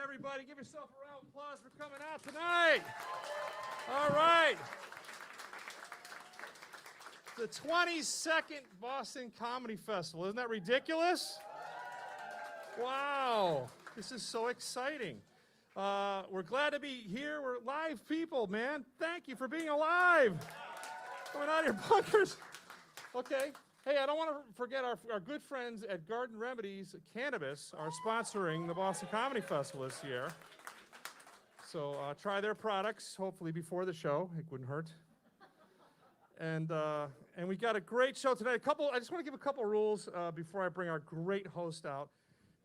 everybody. Give yourself a round of applause for coming out tonight. All right. The 22nd Boston Comedy Festival. Isn't that ridiculous? Wow. This is so exciting. We're glad to be here. We're live people, man. Thank you for being alive. Coming out of your bunkers. Okay. Hey, I don't want to forget our good friends at Garden Remedies Cannabis are sponsoring the Boston Comedy Festival this year. So try their products, hopefully before the show. It wouldn't hurt. And we got a great show tonight. I just want to give a couple rules before I bring our great host out.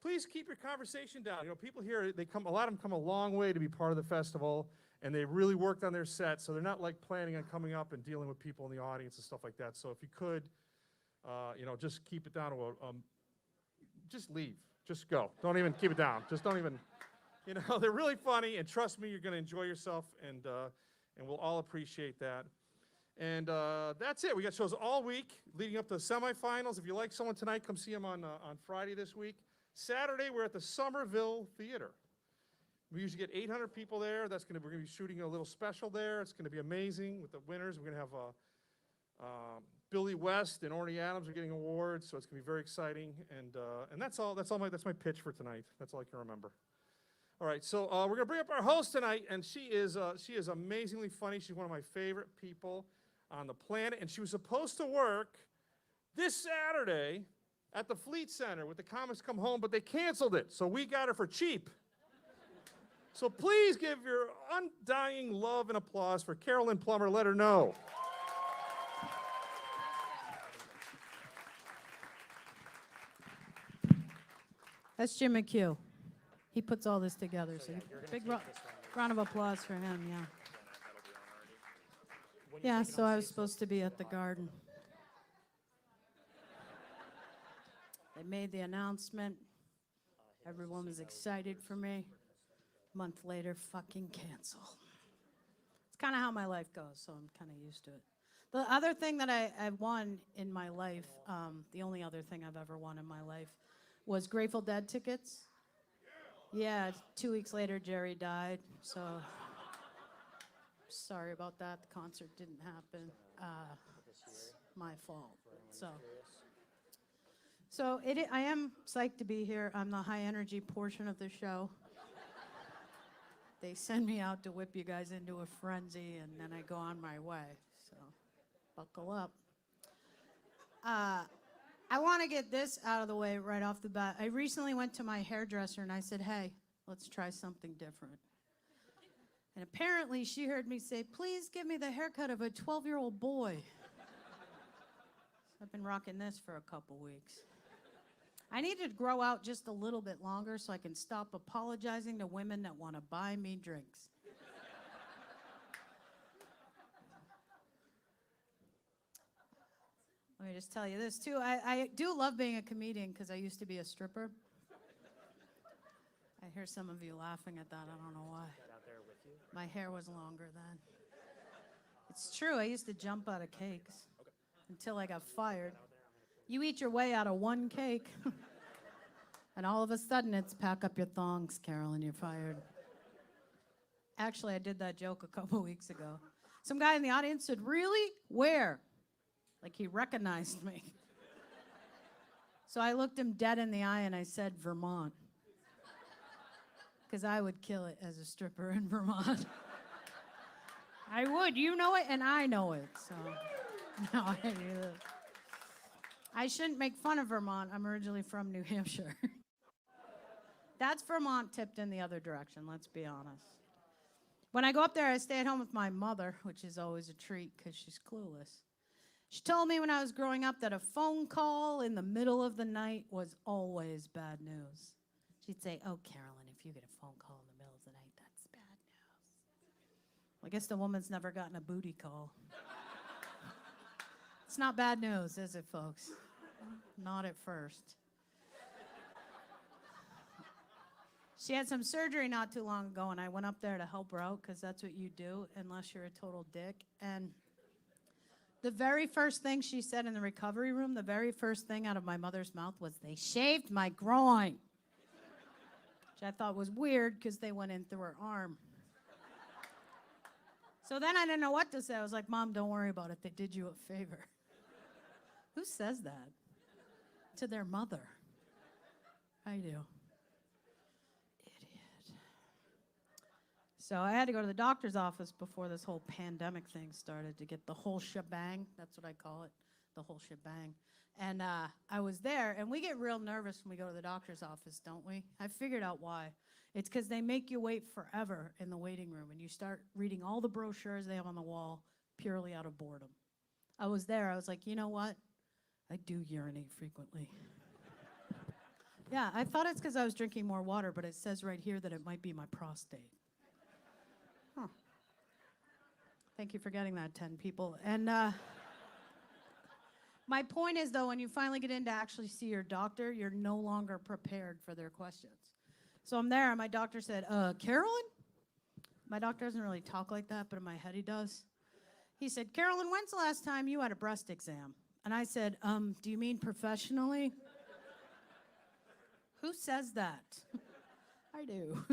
Please keep your conversation down. You know, people here, a lot of them come a long way to be part of the festival, and they really worked on their set, so they're not like planning on coming up and dealing with people in the audience and stuff like that. So if you could, just keep it down to just leave. Just go. Don't even keep it down. Just don't even, they're really funny, and trust me, you're going to enjoy yourself, and we'll all appreciate that. And that's it. We got shows all week leading up to the semifinals. If you like someone tonight, come see them on Friday this week. Saturday, we're at the Somerville Theater. We usually get 800 people there. We're going to be shooting a little special there. It's going to be amazing with the winners. We're going to have Billy West and Orny Adams are getting awards, so it's going to be very exciting. And that's all. That's my pitch for tonight. That's all I can remember. All right, so we're going to bring up our host tonight, and she is amazingly funny. She's one of my favorite people on the planet, and she was supposed to work this Saturday at the Fleet Center with the Comics Come Home, but they canceled it, so we got her for cheap. So please give your undying love and applause for Carolyn Plummer. Let her know. That's Jim McHugh. He puts all this together, so big round of applause for him, yeah. Yeah, so I was supposed to be at the Garden. They made the announcement. Everyone was excited for me. A month later, fucking canceled. It's kind of how my life goes, so I'm kind of used to it. The other thing that I won in my life, the only other thing I've ever won in my life, was Grateful Dead tickets. Yeah, 2 weeks later, Jerry died, so sorry about that. The concert didn't happen. It's my fault. So I am psyched to be here. I'm the high energy portion of the show. They send me out to whip you guys into a frenzy, and then I go on my way. So buckle up. I want to get this out of the way right off the bat. I recently went to my hairdresser, and I said, hey, let's try something different. And apparently she heard me say, please give me the haircut of a 12-year-old boy. So I've been rocking this for a couple weeks. I need to grow out just a little bit longer so I can stop apologizing to women that want to buy me drinks. Let me just tell you this, too. I do love being a comedian because I used to be a stripper. I hear some of you laughing at that. I don't know why. My hair was longer then. It's true. I used to jump out of cakes until I got fired. You eat your way out of one cake, and all of a sudden it's pack up your thongs, Carolyn, you're fired. Actually, I did that joke a couple weeks ago. Some guy in the audience said, really? Where? Like he recognized me. So I looked him dead in the eye and I said, Vermont. Because I would kill it as a stripper in Vermont. I would. You know it, and I know it. So, no, I knew it. I shouldn't make fun of Vermont. I'm originally from New Hampshire. That's Vermont tipped in the other direction, let's be honest. When I go up there, I stay at home with my mother, which is always a treat because she's clueless. She told me when I was growing up that a phone call in the middle of the night was always bad news. She'd say, oh, Carolyn, if you get a phone call in the middle of the night, that's bad news. Well, I guess the woman's never gotten a booty call. It's not bad news, is it, folks? Not at first. She had some surgery not too long ago, and I went up there to help her out because that's what you do unless you're a total dick. And the very first thing she said in the recovery room, the very first thing out of my mother's mouth was, they shaved my groin. which I thought was weird because they went in through her arm. So then I didn't know what to say. I was like, Mom, don't worry about it. They did you a favor. Who says that? To their mother. I do. Idiot. So I had to go to the doctor's office before this whole pandemic thing started to get the whole shebang. That's what I call it, the whole shebang. And I was there, and we get real nervous when we go to the doctor's office, don't we? I figured out why. It's because they make you wait forever in the waiting room, and you start reading all the brochures they have on the wall purely out of boredom. I was there. I was like, you know what? I do urinate frequently. Yeah, I thought it's because I was drinking more water, but it says right here that it might be my prostate. Huh. Thank you for getting that, 10 people. And my point is, though, when you finally get in to actually see your doctor, you're no longer prepared for their questions. So I'm there, and my doctor said, Carolyn? My doctor doesn't really talk like that, but in my head he does. He said, Carolyn, when's the last time you had a breast exam? And I said, do you mean professionally? Who says that? I do.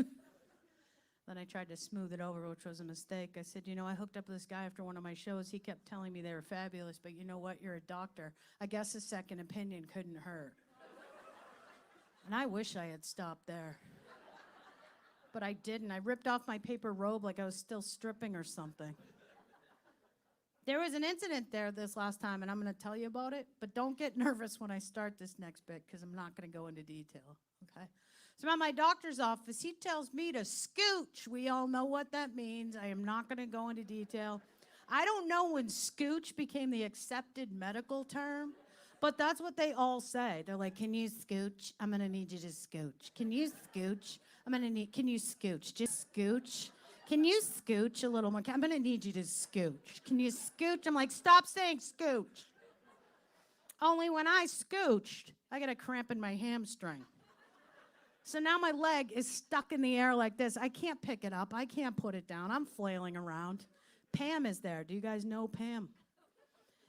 Then I tried to smooth it over, which was a mistake. I said, you know, I hooked up with this guy after one of my shows. He kept telling me they were fabulous, but you know what? You're a doctor. I guess a second opinion couldn't hurt. And I wish I had stopped there. But I didn't. I ripped off my paper robe like I was still stripping or something. There was an incident there this last time, and I'm going to tell you about it, but don't get nervous when I start this next bit, because I'm not going to go into detail, okay? So I'm at my doctor's office. He tells me to scooch. We all know what that means. I am not going to go into detail. I don't know when scooch became the accepted medical term, but that's what they all say. They're like, can you scooch? I'm going to need you to scooch. Can you scooch? Can you scooch? Just scooch. Can you scooch a little more? I'm going to need you to scooch. Can you scooch? I'm like, stop saying scooch. Only when I scooched, I got a cramp in my hamstring. So now my leg is stuck in the air like this. I can't pick it up. I can't put it down. I'm flailing around. Pam is there. Do you guys know Pam?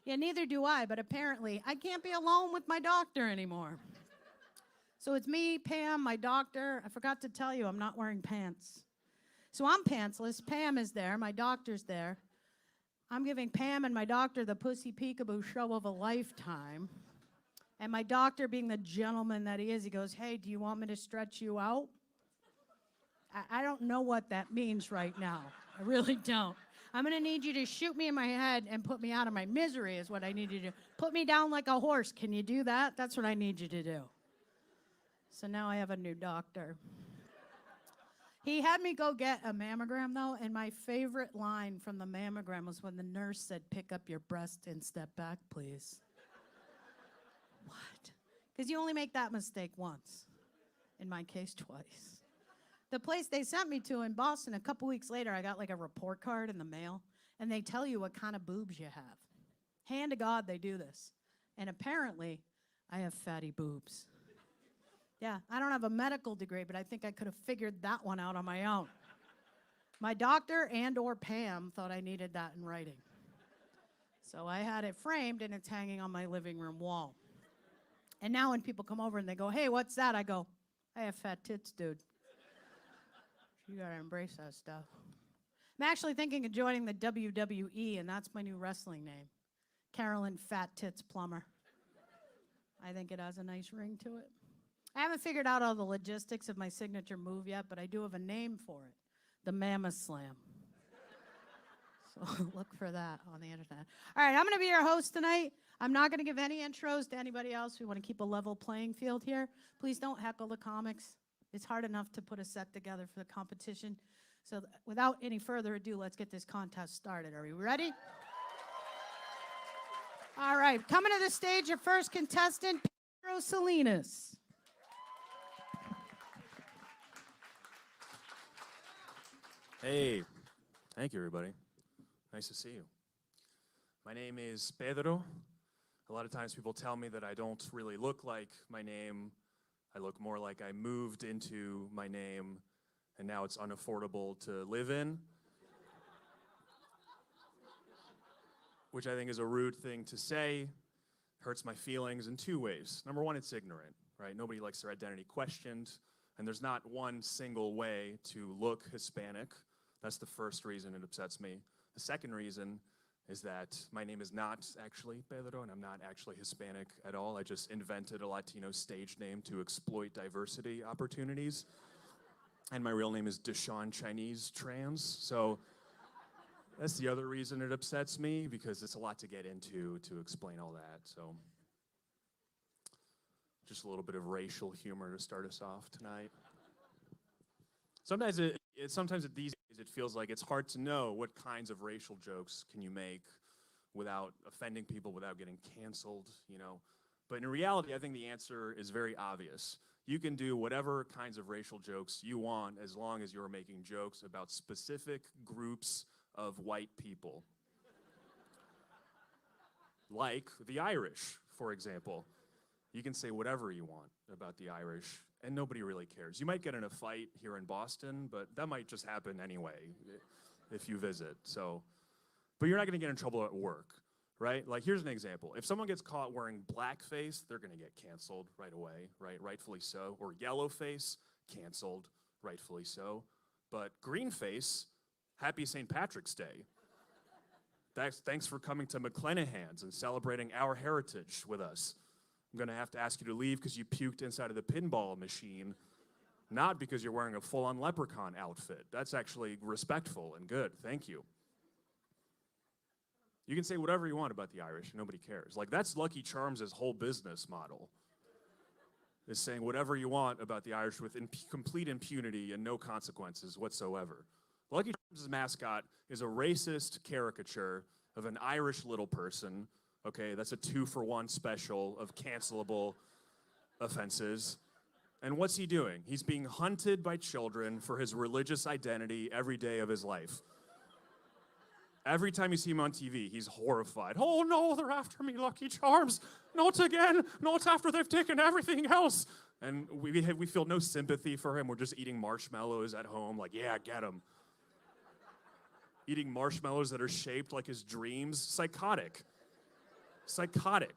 Yeah, neither do I, but apparently I can't be alone with my doctor anymore. So it's me, Pam, my doctor. I forgot to tell you, I'm not wearing pants. So I'm pantsless. Pam is there. My doctor's there. I'm giving Pam and my doctor the pussy peekaboo show of a lifetime. And my doctor, being the gentleman that he is, he goes, hey, do you want me to stretch you out? I don't know what that means right now. I really don't. I'm going to need you to shoot me in my head and put me out of my misery is what I need you to do. Put me down like a horse. Can you do that? That's what I need you to do. So now I have a new doctor. He had me go get a mammogram, though, and my favorite line from the mammogram was when the nurse said, pick up your breast and step back, please. What? Because you only make that mistake once. In my case, twice. The place they sent me to in Boston, a couple weeks later, I got like a report card in the mail, and they tell you what kind of boobs you have. Hand to God, they do this. And apparently, I have fatty boobs. Yeah, I don't have a medical degree, but I think I could have figured that one out on my own. My doctor and or Pam thought I needed that in writing. So I had it framed, and it's hanging on my living room wall. And now when people come over and they go, hey, what's that? I go, I have fat tits, dude. You gotta embrace that stuff. I'm actually thinking of joining the WWE, and that's my new wrestling name. Carolyn Fat Tits Plumber. I think it has a nice ring to it. I haven't figured out all the logistics of my signature move yet, but I do have a name for it. The Mammoth Slam. So look for that on the internet. All right, I'm going to be your host tonight. I'm not going to give any intros to anybody else. We want to keep a level playing field here. Please don't heckle the comics. It's hard enough to put a set together for the competition. So without any further ado, let's get this contest started. Are we ready? All right, coming to the stage, your first contestant, Pedro Salinas. Hey, thank you, everybody. Nice to see you. My name is Pedro. A lot of times people tell me that I don't really look like my name. I look more like I moved into my name, and now it's unaffordable to live in. Which I think is a rude thing to say. Hurts my feelings in two ways. Number one, it's ignorant, right? Nobody likes their identity questioned. And there's not one single way to look Hispanic. That's the first reason it upsets me. The second reason is that my name is not actually Pedro, and I'm not actually Hispanic at all. I just invented a Latino stage name to exploit diversity opportunities. And my real name is Deshaun Chinese Trans. So that's the other reason it upsets me, because it's a lot to get into to explain all that. So just a little bit of racial humor to start us off tonight. Sometimes at these days it feels like it's hard to know what kinds of racial jokes can you make without offending people, without getting canceled, you know. But in reality, I think the answer is very obvious. You can do whatever kinds of racial jokes you want as long as you're making jokes about specific groups of white people. Like the Irish, for example. You can say whatever you want about the Irish, and nobody really cares. You might get in a fight here in Boston, but that might just happen anyway if you visit. So, but you're not gonna get in trouble at work, right? Like, here's an example. If someone gets caught wearing blackface, they're gonna get canceled right away, right? Rightfully so. Or yellowface, canceled, rightfully so. But greenface, happy St. Patrick's Day. Thanks for coming to McClenaghan's and celebrating our heritage with us. I'm gonna have to ask you to leave because you puked inside of the pinball machine, not because you're wearing a full-on leprechaun outfit. That's actually respectful and good, thank you. You can say whatever you want about the Irish, nobody cares. Like, that's Lucky Charms' whole business model, is saying whatever you want about the Irish with complete impunity and no consequences whatsoever. Lucky Charms' mascot is a racist caricature of an Irish little person. Okay, that's a 2-for-1 special of cancelable offenses. And what's he doing? He's being hunted by children for his religious identity every day of his life. Every time you see him on TV, he's horrified. Oh no, they're after me, Lucky Charms. Not again, not after they've taken everything else. And we feel no sympathy for him. We're just eating marshmallows at home, like, yeah, get him. Eating marshmallows that are shaped like his dreams, psychotic. Psychotic,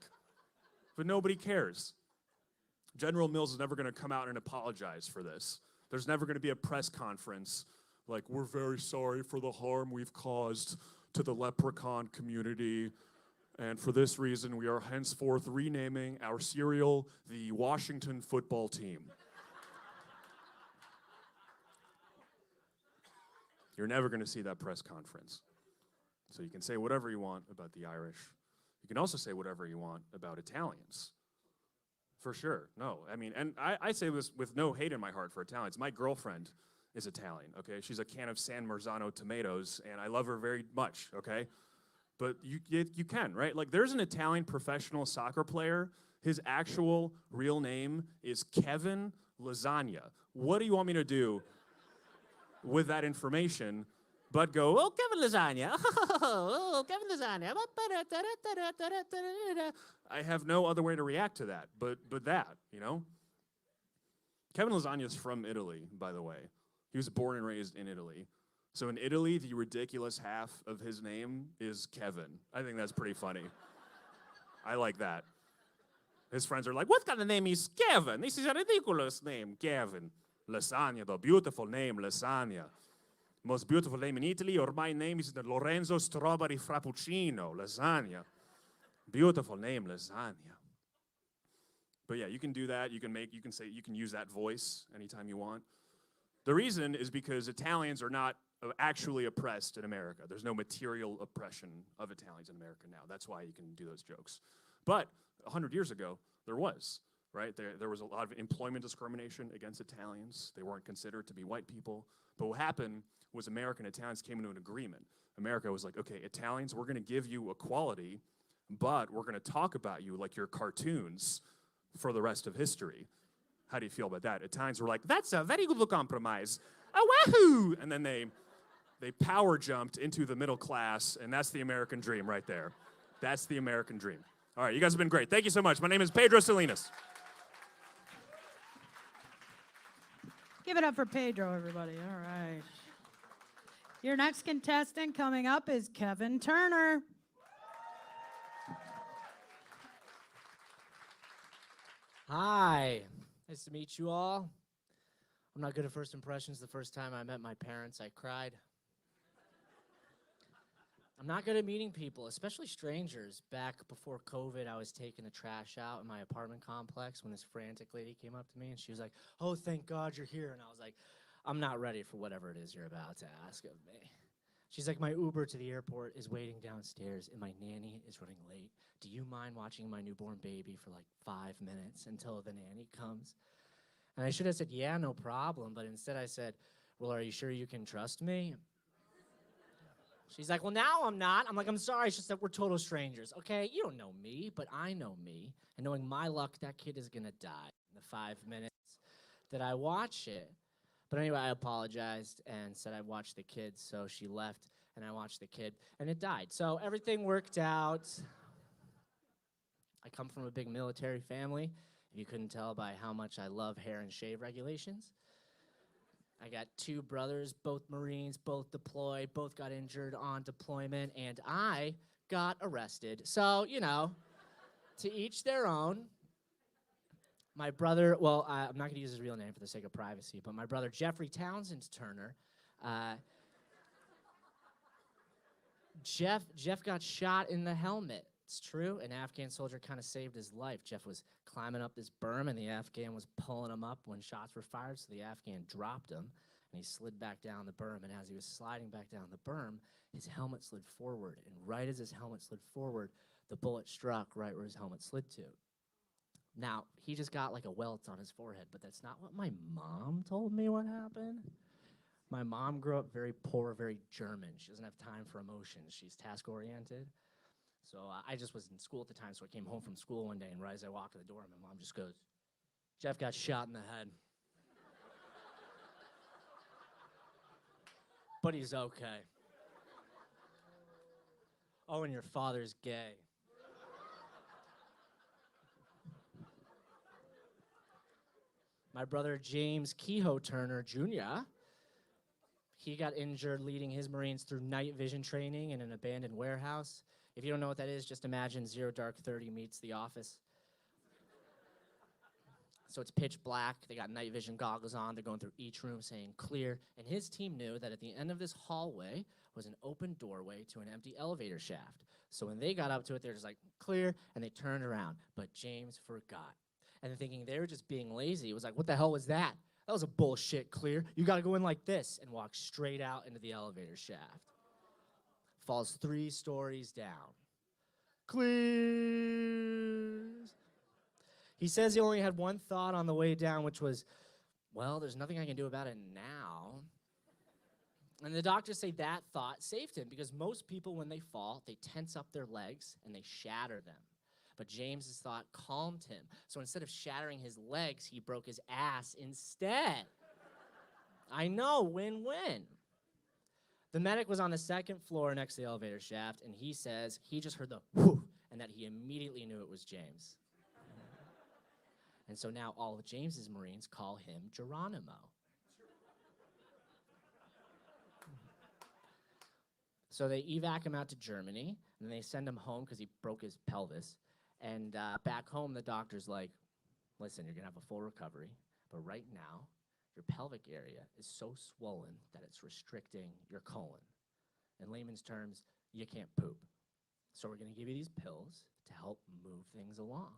but nobody cares. General Mills is never gonna come out and apologize for this. There's never gonna be a press conference like, we're very sorry for the harm we've caused to the leprechaun community, and for this reason, we are henceforth renaming our cereal the Washington Football Team. You're never gonna see that press conference. So you can say whatever you want about the Irish. You can also say whatever you want about Italians. For sure, no. I mean, and I say this with no hate in my heart for Italians. My girlfriend is Italian, okay? She's a can of San Marzano tomatoes, and I love her very much, okay? But you can, right? Like, there's an Italian professional soccer player. His actual real name is Kevin Lasagna. What do you want me to do with that information but go, oh, Kevin Lasagna, oh, Kevin Lasagna. I have no other way to react to that, but that, you know? Kevin Lasagna is from Italy, by the way. He was born and raised in Italy. So in Italy, the ridiculous half of his name is Kevin. I think that's pretty funny. I like that. His friends are like, what kind of name is Kevin? This is a ridiculous name, Kevin. Lasagna, the beautiful name, Lasagna. Most beautiful name in Italy, or my name is the Lorenzo Strawberry Frappuccino, Lasagna. Beautiful name, Lasagna. But yeah, you can do that. You can use that voice anytime you want. The reason is because Italians are not actually oppressed in America. There's no material oppression of Italians in America now. That's why you can do those jokes. But 100 years ago, there was, right? There was a lot of employment discrimination against Italians. They weren't considered to be white people. But what happened was American Italians came into an agreement. America was like, okay, Italians, we're gonna give you equality, but we're gonna talk about you like you're cartoons for the rest of history. How do you feel about that? Italians were like, that's a very good compromise. Oh, wahoo! And then they power jumped into the middle class, and that's the American dream right there. That's the American dream. All right, you guys have been great. Thank you so much. My name is Pedro Salinas. Give it up for Pedro, everybody. All right. Your next contestant coming up is Kevin Turner. Hi. Nice to meet you all. I'm not good at first impressions. The first time I met my parents, I cried. I'm not good at meeting people, especially strangers. Back before COVID, I was taking the trash out in my apartment complex when this frantic lady came up to me, and she was like, "Oh, thank God you're here." And I was like, "I'm not ready for whatever it is you're about to ask of me." She's like, "My Uber to the airport is waiting downstairs, and my nanny is running late. Do you mind watching my newborn baby for like 5 minutes until the nanny comes?" And I should have said, "Yeah, no problem," but instead I said, "Well, are you sure you can trust me?" She's like, "Well, now I'm not." I'm like, "I'm sorry." She said, "We're total strangers, okay? You don't know me, but I know me. And knowing my luck, that kid is going to die in the 5 minutes that I watch it." But anyway, I apologized and said I watched the kid, so she left, and I watched the kid, and it died. So everything worked out. I come from a big military family, if you couldn't tell by how much I love hair and shave regulations. I got 2 brothers, both Marines, both deployed, both got injured on deployment, and I got arrested. So, you know, to each their own. My brother, well, I'm not going to use his real name for the sake of privacy, but my brother Jeffrey Townsend Turner, Jeff got shot in the helmet. It's true. An Afghan soldier kind of saved his life. Jeff was climbing up this berm, and the Afghan was pulling him up when shots were fired, so the Afghan dropped him, and he slid back down the berm, and as he was sliding back down the berm, his helmet slid forward, and right as his helmet slid forward, the bullet struck right where his helmet slid to. Now, he just got like a welt on his forehead, but that's not what my mom told me what happened. My mom grew up very poor, very German. She doesn't have time for emotions. She's task-oriented. So I just was in school at the time, so I came home from school one day, and right as I walked to the door, my mom just goes, "Jeff got shot in the head. But he's okay. Oh, and your father's gay." My brother James Kehoe Turner Jr., he got injured leading his Marines through night vision training in an abandoned warehouse. If you don't know what that is, just imagine Zero Dark 30 meets The Office. So it's pitch black. They got night vision goggles on. They're going through each room saying clear. And his team knew that at the end of this hallway was an open doorway to an empty elevator shaft. So when they got up to it, they're just like, clear, and they turned around. But James forgot. And thinking they were just being lazy, was like, what the hell was that? That was a bullshit clear. You got to go in like this, and walk straight out into the elevator shaft. Falls 3 stories down. Clears. He says he only had one thought on the way down, which was, well, there's nothing I can do about it now. And the doctors say that thought saved him, because most people, when they fall, they tense up their legs and they shatter them. But James's thought calmed him. So instead of shattering his legs, he broke his ass instead. I know, win-win. The medic was on the 2nd floor next to the elevator shaft, and he says he just heard the whoo, and that he immediately knew it was James. And so now all of James's Marines call him Geronimo. So they evac him out to Germany, and they send him home because he broke his pelvis. And back home, the doctor's like, listen, you're going to have a full recovery, but right now, your pelvic area is so swollen that it's restricting your colon. In layman's terms, you can't poop. So we're going to give you these pills to help move things along.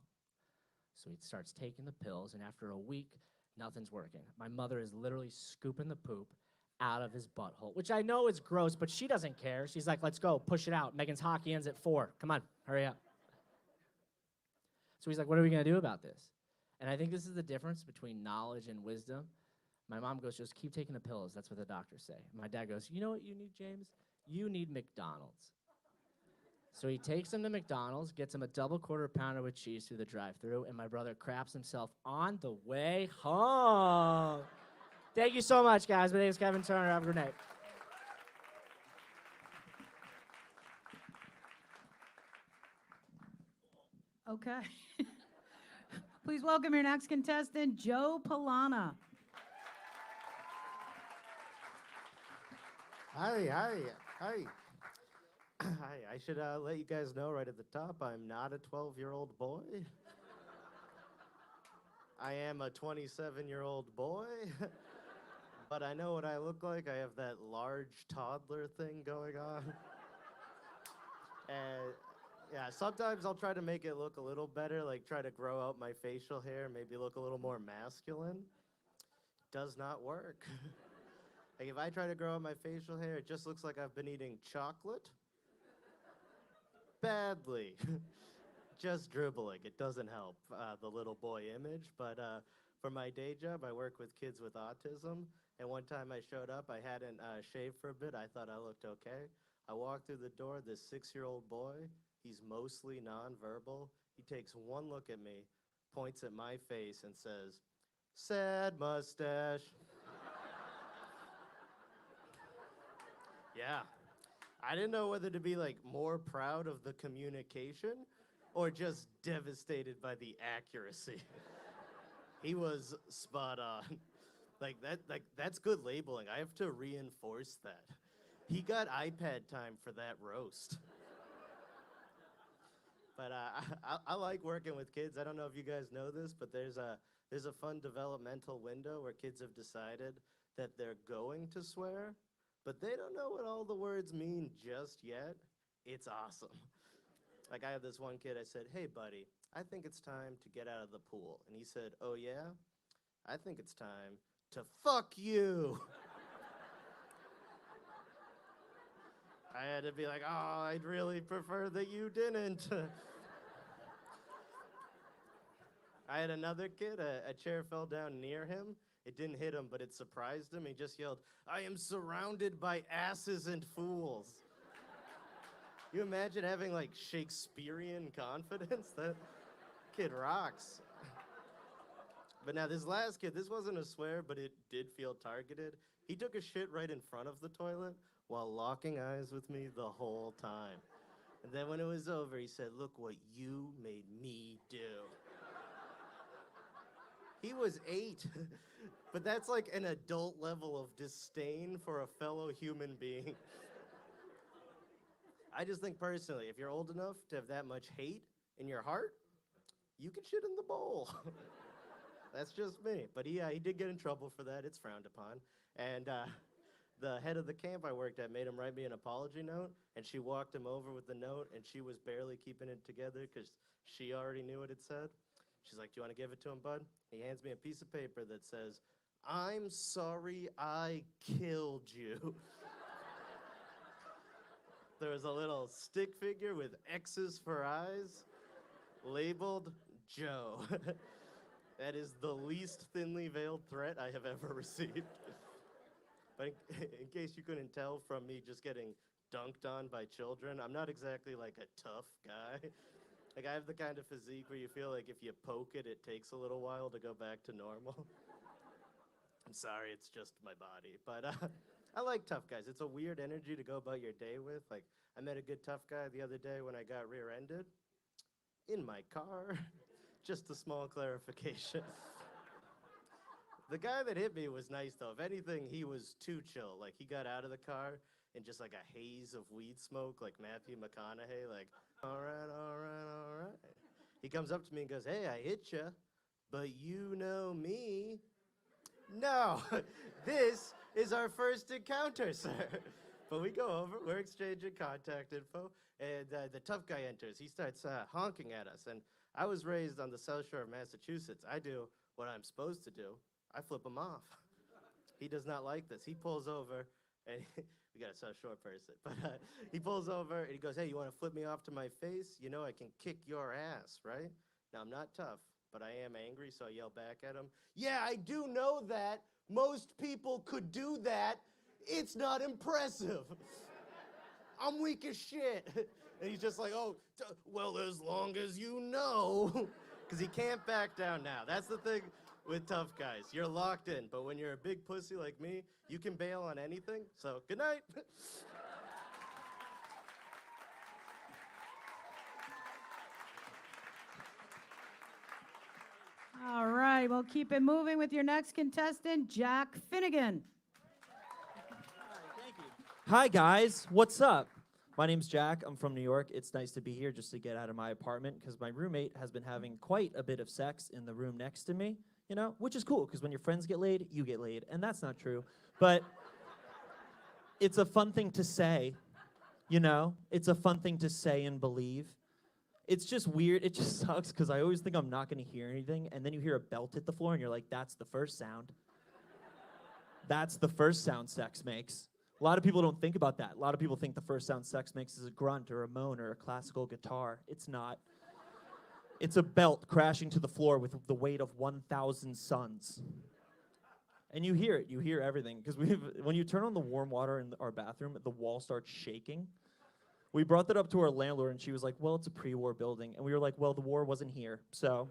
So he starts taking the pills, and after a week, nothing's working. My mother is literally scooping the poop out of his butthole, which I know is gross, but she doesn't care. She's like, let's go, push it out. Megan's hockey ends at 4. Come on, hurry up. So he's like, what are we going to do about this? And I think this is the difference between knowledge and wisdom. My mom goes, just keep taking the pills. That's what the doctors say. My dad goes, you know what you need, James? You need McDonald's. So he takes him to McDonald's, gets him a double quarter pounder with cheese through the drive-thru, and my brother craps himself on the way home. Thank you so much, guys. My name is Kevin Turner. Have a good night. Okay. Please welcome your next contestant, Joe Palana. Hi. Hi, I should let you guys know right at the top, I'm not a 12-year-old boy. I am a 27-year-old boy. But I know what I look like. I have that large toddler thing going on. And yeah, sometimes I'll try to make it look a little better, like try to grow out my facial hair, maybe look a little more masculine. Does not work. Like if I try to grow out my facial hair, it just looks like I've been eating chocolate. Badly. Just dribbling. It doesn't help the little boy image. But for my day job, I work with kids with autism. And one time I showed up, I hadn't shaved for a bit. I thought I looked okay. I walked through the door, this 6-year-old boy, he's mostly nonverbal. He takes one look at me, points at my face, and says, "Sad mustache." Yeah. I didn't know whether to be like more proud of the communication or just devastated by the accuracy. He was spot on. Like that's good labeling. I have to reinforce that. He got iPad time for that roast. But I like working with kids. I don't know if you guys know this, but there's a fun developmental window where kids have decided that they're going to swear, but they don't know what all the words mean just yet. It's awesome. Like I have this one kid, I said, "Hey buddy, I think it's time to get out of the pool." And he said, "Oh yeah? I think it's time to fuck you." I had to be like, "Oh, I'd really prefer that you didn't." I had another kid, a chair fell down near him. It didn't hit him, but it surprised him. He just yelled, "I am surrounded by asses and fools." You imagine having like Shakespearean confidence? That kid rocks. But now this last kid, this wasn't a swear, but it did feel targeted. He took a shit right in front of the toilet while locking eyes with me the whole time. And then when it was over, he said, "Look what you made me do." He was 8, but that's like an adult level of disdain for a fellow human being. I just think personally, if you're old enough to have that much hate in your heart, you can shit in the bowl. That's just me. But he did get in trouble for that. It's frowned upon. And the head of the camp I worked at made him write me an apology note, and she walked him over with the note, and she was barely keeping it together because she already knew what it said. She's like, "Do you want to give it to him, bud?" He hands me a piece of paper that says, "I'm sorry I killed you." There was a little stick figure with X's for eyes, labeled Joe. That is the least thinly veiled threat I have ever received. But in case you couldn't tell from me just getting dunked on by children, I'm not exactly like a tough guy. Like I have the kind of physique where you feel like if you poke it, it takes a little while to go back to normal. I'm sorry, it's just my body. But I like tough guys. It's a weird energy to go about your day with. Like I met a good tough guy the other day when I got rear-ended in my car. Just a small clarification. The guy that hit me was nice though. If anything, he was too chill. Like he got out of the car in just like a haze of weed smoke, like Matthew McConaughey, like, "All right, all right, all right." He comes up to me and goes, "Hey, I hit you, but you know me." "No, this is our first encounter, sir." But we go over, we're exchanging contact info, and the tough guy enters. He starts honking at us, and I was raised on the South Shore of Massachusetts. I do what I'm supposed to do. I flip him off. He does not like this. He pulls over, and we got a South Shore person, but he pulls over, and he goes, "Hey, you want to flip me off to my face? You know I can kick your ass, right?" Now, I'm not tough, but I am angry, so I yell back at him, "Yeah, I do know that. Most people could do that. It's not impressive. I'm weak as shit." And he's just like, "Oh, well, as long as you know." Because he can't back down now. That's the thing with tough guys. You're locked in, but when you're a big pussy like me, you can bail on anything. So, good night. All right, we'll keep it moving with your next contestant, Jack Finnegan. Hi guys, what's up? My name's Jack. I'm from New York. It's nice to be here just to get out of my apartment because my roommate has been having quite a bit of sex in the room next to me. you know, which is cool because when your friends get laid, you get laid, and that's not true. But it's a fun thing to say, you know? It's a fun thing to say and believe. It's just weird. It just sucks because I always think I'm not going to hear anything, and then you hear a belt hit the floor, and you're like, that's the first sound. That's the first sound sex makes. A lot of people don't think about that. A lot of people think the first sound sex makes is a grunt or a moan or a classical guitar. It's not. It's a belt crashing to the floor with the weight of 1,000 suns. And you hear it. You hear everything. Because when you turn on the warm water in our bathroom, the wall starts shaking. We brought that up to our landlord, and she was like, well, it's a pre-war building. And we were like, well, the war wasn't here. So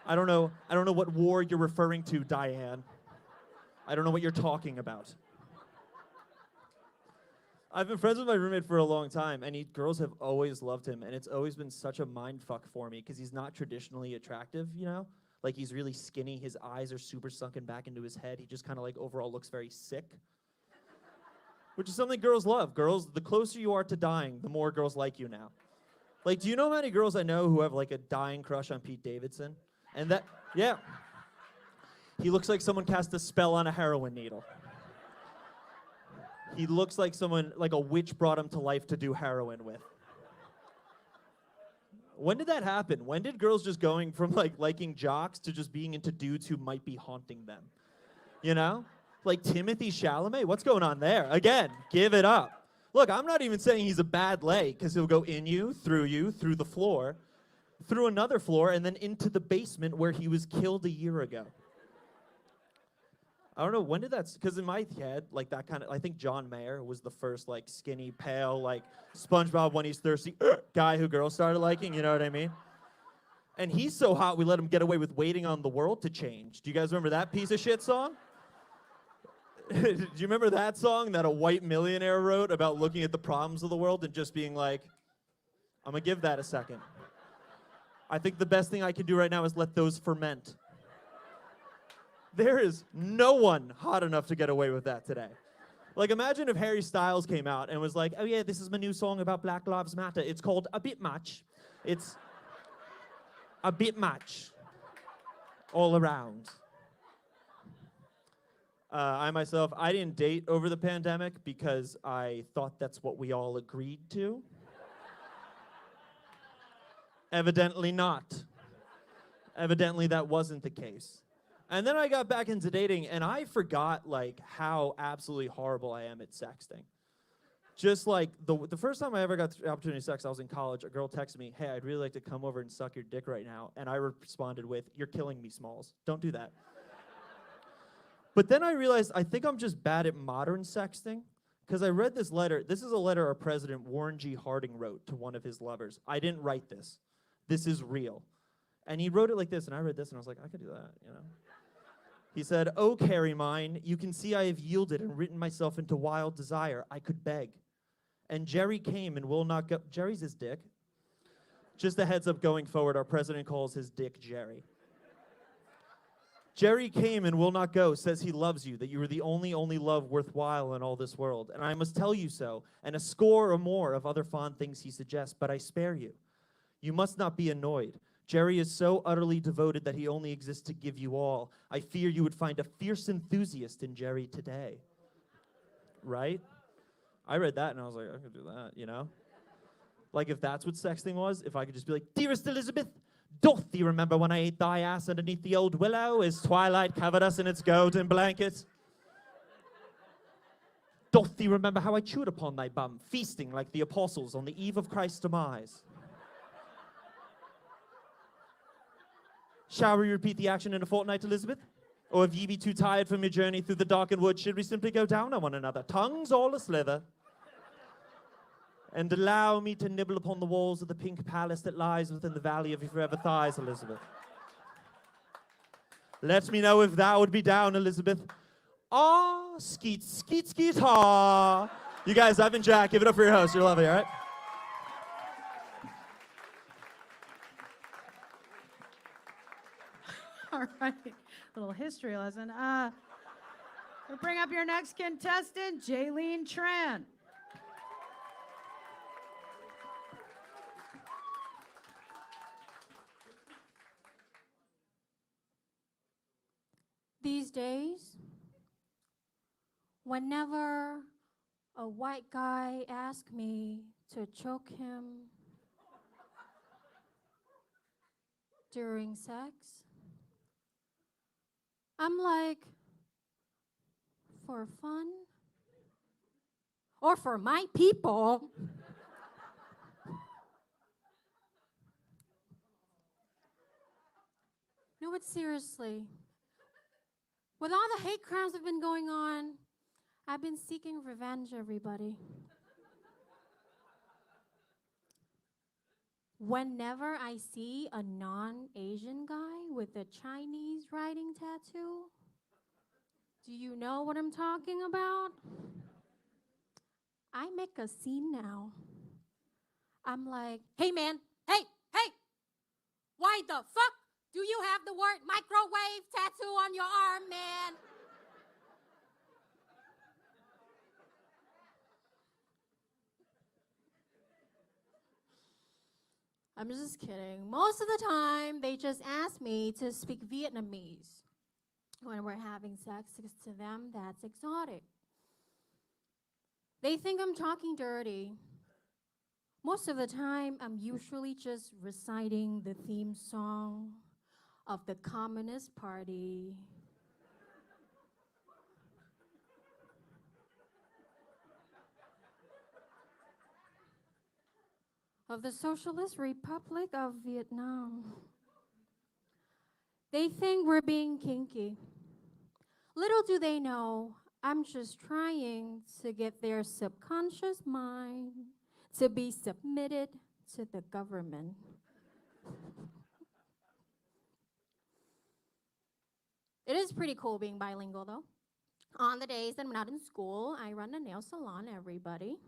I don't know what war you're referring to, Diane. I don't know what you're talking about. I've been friends with my roommate for a long time, and girls have always loved him, and it's always been such a mind fuck for me because he's not traditionally attractive, you know? Like, he's really skinny, his eyes are super sunken back into his head, he just kind of like overall looks very sick. Which is something girls love. Girls, the closer you are to dying, the more girls like you now. Like, do you know how many girls I know who have like a dying crush on Pete Davidson? And that, yeah. He looks like someone cast a spell on a heroin needle. He looks like someone, like a witch brought him to life to do heroin with. When did that happen? When did girls just going from like liking jocks to just being into dudes who might be haunting them? You know? Like Timothy Chalamet? What's going on there? Again, give it up. Look, I'm not even saying he's a bad lay, because he'll go in you, through the floor, through another floor, and then into the basement where he was killed a year ago. I don't know, when did that, because in my head, like that kind of, I think John Mayer was the first like skinny, pale, like SpongeBob when he's thirsty guy who girls started liking, you know what I mean? And he's so hot we let him get away with waiting on the world to change. Do you guys remember that piece of shit song? Do you remember that song that a white millionaire wrote about looking at the problems of the world and just being like, I'm gonna give that a second. I think the best thing I can do right now is let those ferment. There is no one hot enough to get away with that today. Like, imagine if Harry Styles came out and was like, oh yeah, this is my new song about Black Lives Matter. It's called A Bit Much. It's a bit much all around. I myself, I didn't date over the pandemic because I thought that's what we all agreed to. Evidently not. Evidently that wasn't the case. And then I got back into dating, and I forgot, like, how absolutely horrible I am at sexting. Just like, the first time I ever got the opportunity to sex, I was in college. A girl texted me, hey, I'd really like to come over and suck your dick right now. And I responded with, you're killing me, Smalls. Don't do that. But then I realized I think I'm just bad at modern sexting, because I read this letter. This is a letter our president, Warren G. Harding, wrote to one of his lovers. I didn't write this. This is real. And he wrote it like this, and I read this, and I was like, I could do that, you know? He said, oh, Carrie mine, you can see I have yielded and written myself into wild desire. I could beg. And Jerry came and will not go. Jerry's his dick. Just a heads up going forward, our president calls his dick Jerry. Jerry came and will not go, says he loves you, that you are the only love worthwhile in all this world. And I must tell you so, and a score or more of other fond things he suggests, but I spare you. You must not be annoyed. Jerry is so utterly devoted that he only exists to give you all. I fear you would find a fierce enthusiast in Jerry today. Right? I read that and I was like, I could do that, you know? Like, if that's what sexting was, if I could just be like, dearest Elizabeth, doth thee remember when I ate thy ass underneath the old willow as twilight covered us in its golden blanket? Doth thee remember how I chewed upon thy bum, feasting like the apostles on the eve of Christ's demise? Shall we repeat the action in a fortnight, Elizabeth? Or if ye be too tired from your journey through the darkened wood, should we simply go down on one another, tongues all a-slither? And allow me to nibble upon the walls of the pink palace that lies within the valley of your forever thighs, Elizabeth. Let me know if thou would be down, Elizabeth. Ah, skeet, skeet, skeet, ha. You guys, I've been Jack. Give it up for your host. You're lovely, all right? All right, little history lesson. We'll bring up your next contestant, Jaylene Tran. These days, whenever a white guy asks me to choke him during sex, I'm like, for fun? Or for my people? No, but seriously, with all the hate crimes that have been going on, I've been seeking revenge, everybody. Whenever I see a non-Asian guy with a Chinese writing tattoo, do you know what I'm talking about? I make a scene now. I'm like, hey man, hey, why the fuck do you have the word microwave tattoo on your arm, man? I'm just kidding. Most of the time, they just ask me to speak Vietnamese when we're having sex, because to them, that's exotic. They think I'm talking dirty. Most of the time, I'm usually just reciting the theme song of the Communist Party. Of the Socialist Republic of Vietnam. They think we're being kinky. Little do they know, I'm just trying to get their subconscious mind to be submitted to the government. It is pretty cool being bilingual, though. On the days that I'm not in school, I run a nail salon, everybody.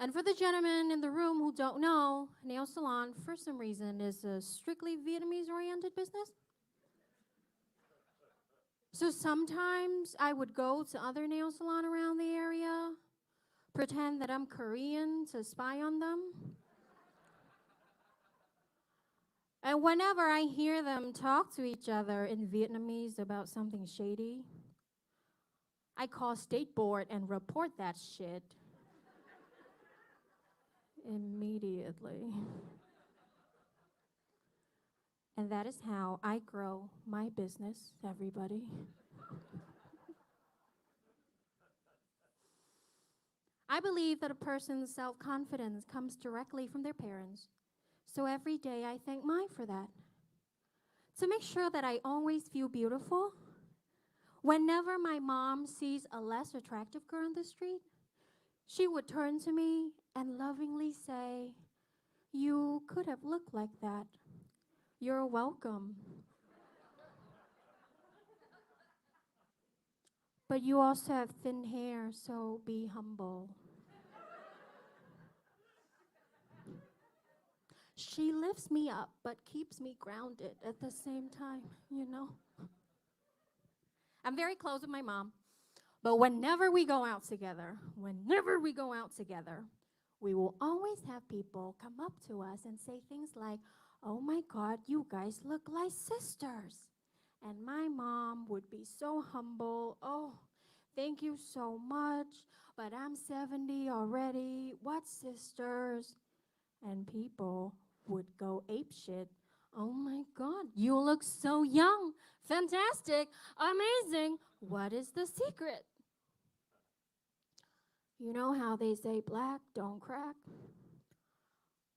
And for the gentlemen in the room who don't know, nail salon, for some reason, is a strictly Vietnamese-oriented business. So sometimes I would go to other nail salons around the area, pretend that I'm Korean to spy on them. And whenever I hear them talk to each other in Vietnamese about something shady, I call State Board and report that shit immediately. And that is how I grow my business, everybody. I believe that a person's self-confidence comes directly from their parents. So every day I thank mine for that. To make sure that I always feel beautiful, whenever my mom sees a less attractive girl on the street, she would turn to me and lovingly say, "You could have looked like that. You're welcome. But you also have thin hair, so be humble." She lifts me up, but keeps me grounded at the same time, you know? I'm very close with my mom, but whenever we go out together, we will always have people come up to us and say things like, "Oh my God, you guys look like sisters." And my mom would be so humble. "Oh, thank you so much, but I'm 70 already. What sisters?" And people would go apeshit. "Oh my God, you look so young. Fantastic, amazing. What is the secret?" You know how they say black don't crack?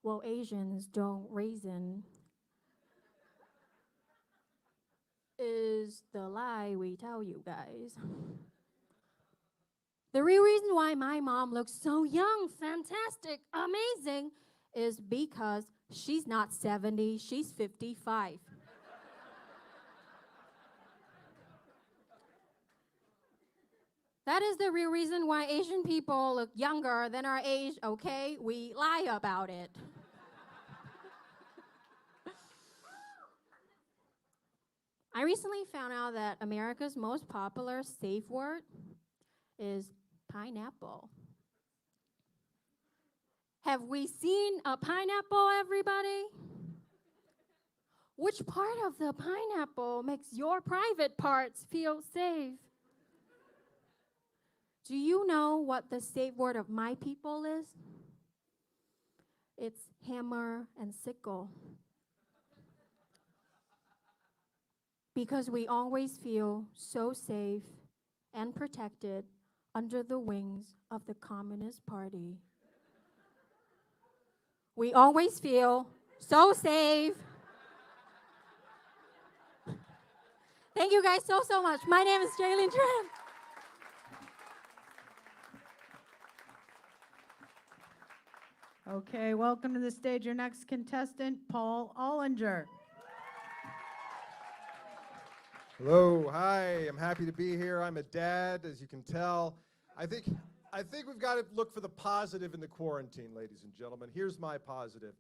Well, Asians don't raisin. Is the lie we tell you guys. The real reason why my mom looks so young, fantastic, amazing, is because she's not 70, she's 55. That is the real reason why Asian people look younger than our age, okay? We lie about it. I recently found out that America's most popular safe word is pineapple. Have we seen a pineapple, everybody? Which part of the pineapple makes your private parts feel safe? Do you know what the safe word of my people is? It's hammer and sickle. Because we always feel so safe and protected under the wings of the Communist Party. We always feel so safe. Thank you guys so much. My name is Jaylene Tran. Okay, welcome to the stage, your next contestant, Paul Ollinger. Hello, hi, I'm happy to be here. I'm a dad, as you can tell. I think we've got to look for the positive in the quarantine, ladies and gentlemen. Here's my positive.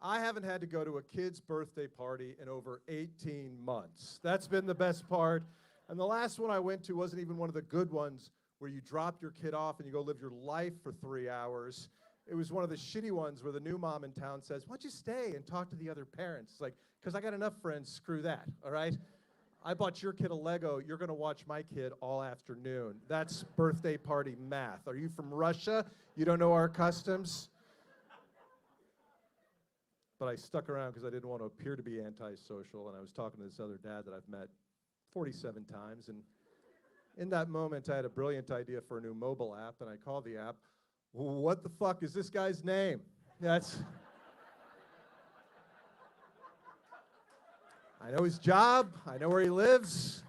I haven't had to go to a kid's birthday party in over 18 months. That's been the best part. And the last one I went to wasn't even one of the good ones where you drop your kid off and you go live your life for 3 hours. It was one of the shitty ones where the new mom in town says, why don't you stay and talk to the other parents? It's like, because I got enough friends, screw that, all right? I bought your kid a Lego, you're gonna watch my kid all afternoon. That's birthday party math. Are you from Russia? You don't know our customs? But I stuck around because I didn't want to appear to be antisocial, and I was talking to this other dad that I've met 47 times, and in that moment I had a brilliant idea for a new mobile app, and I called the app, what the fuck is this guy's name? That's... I know his job, I know where he lives.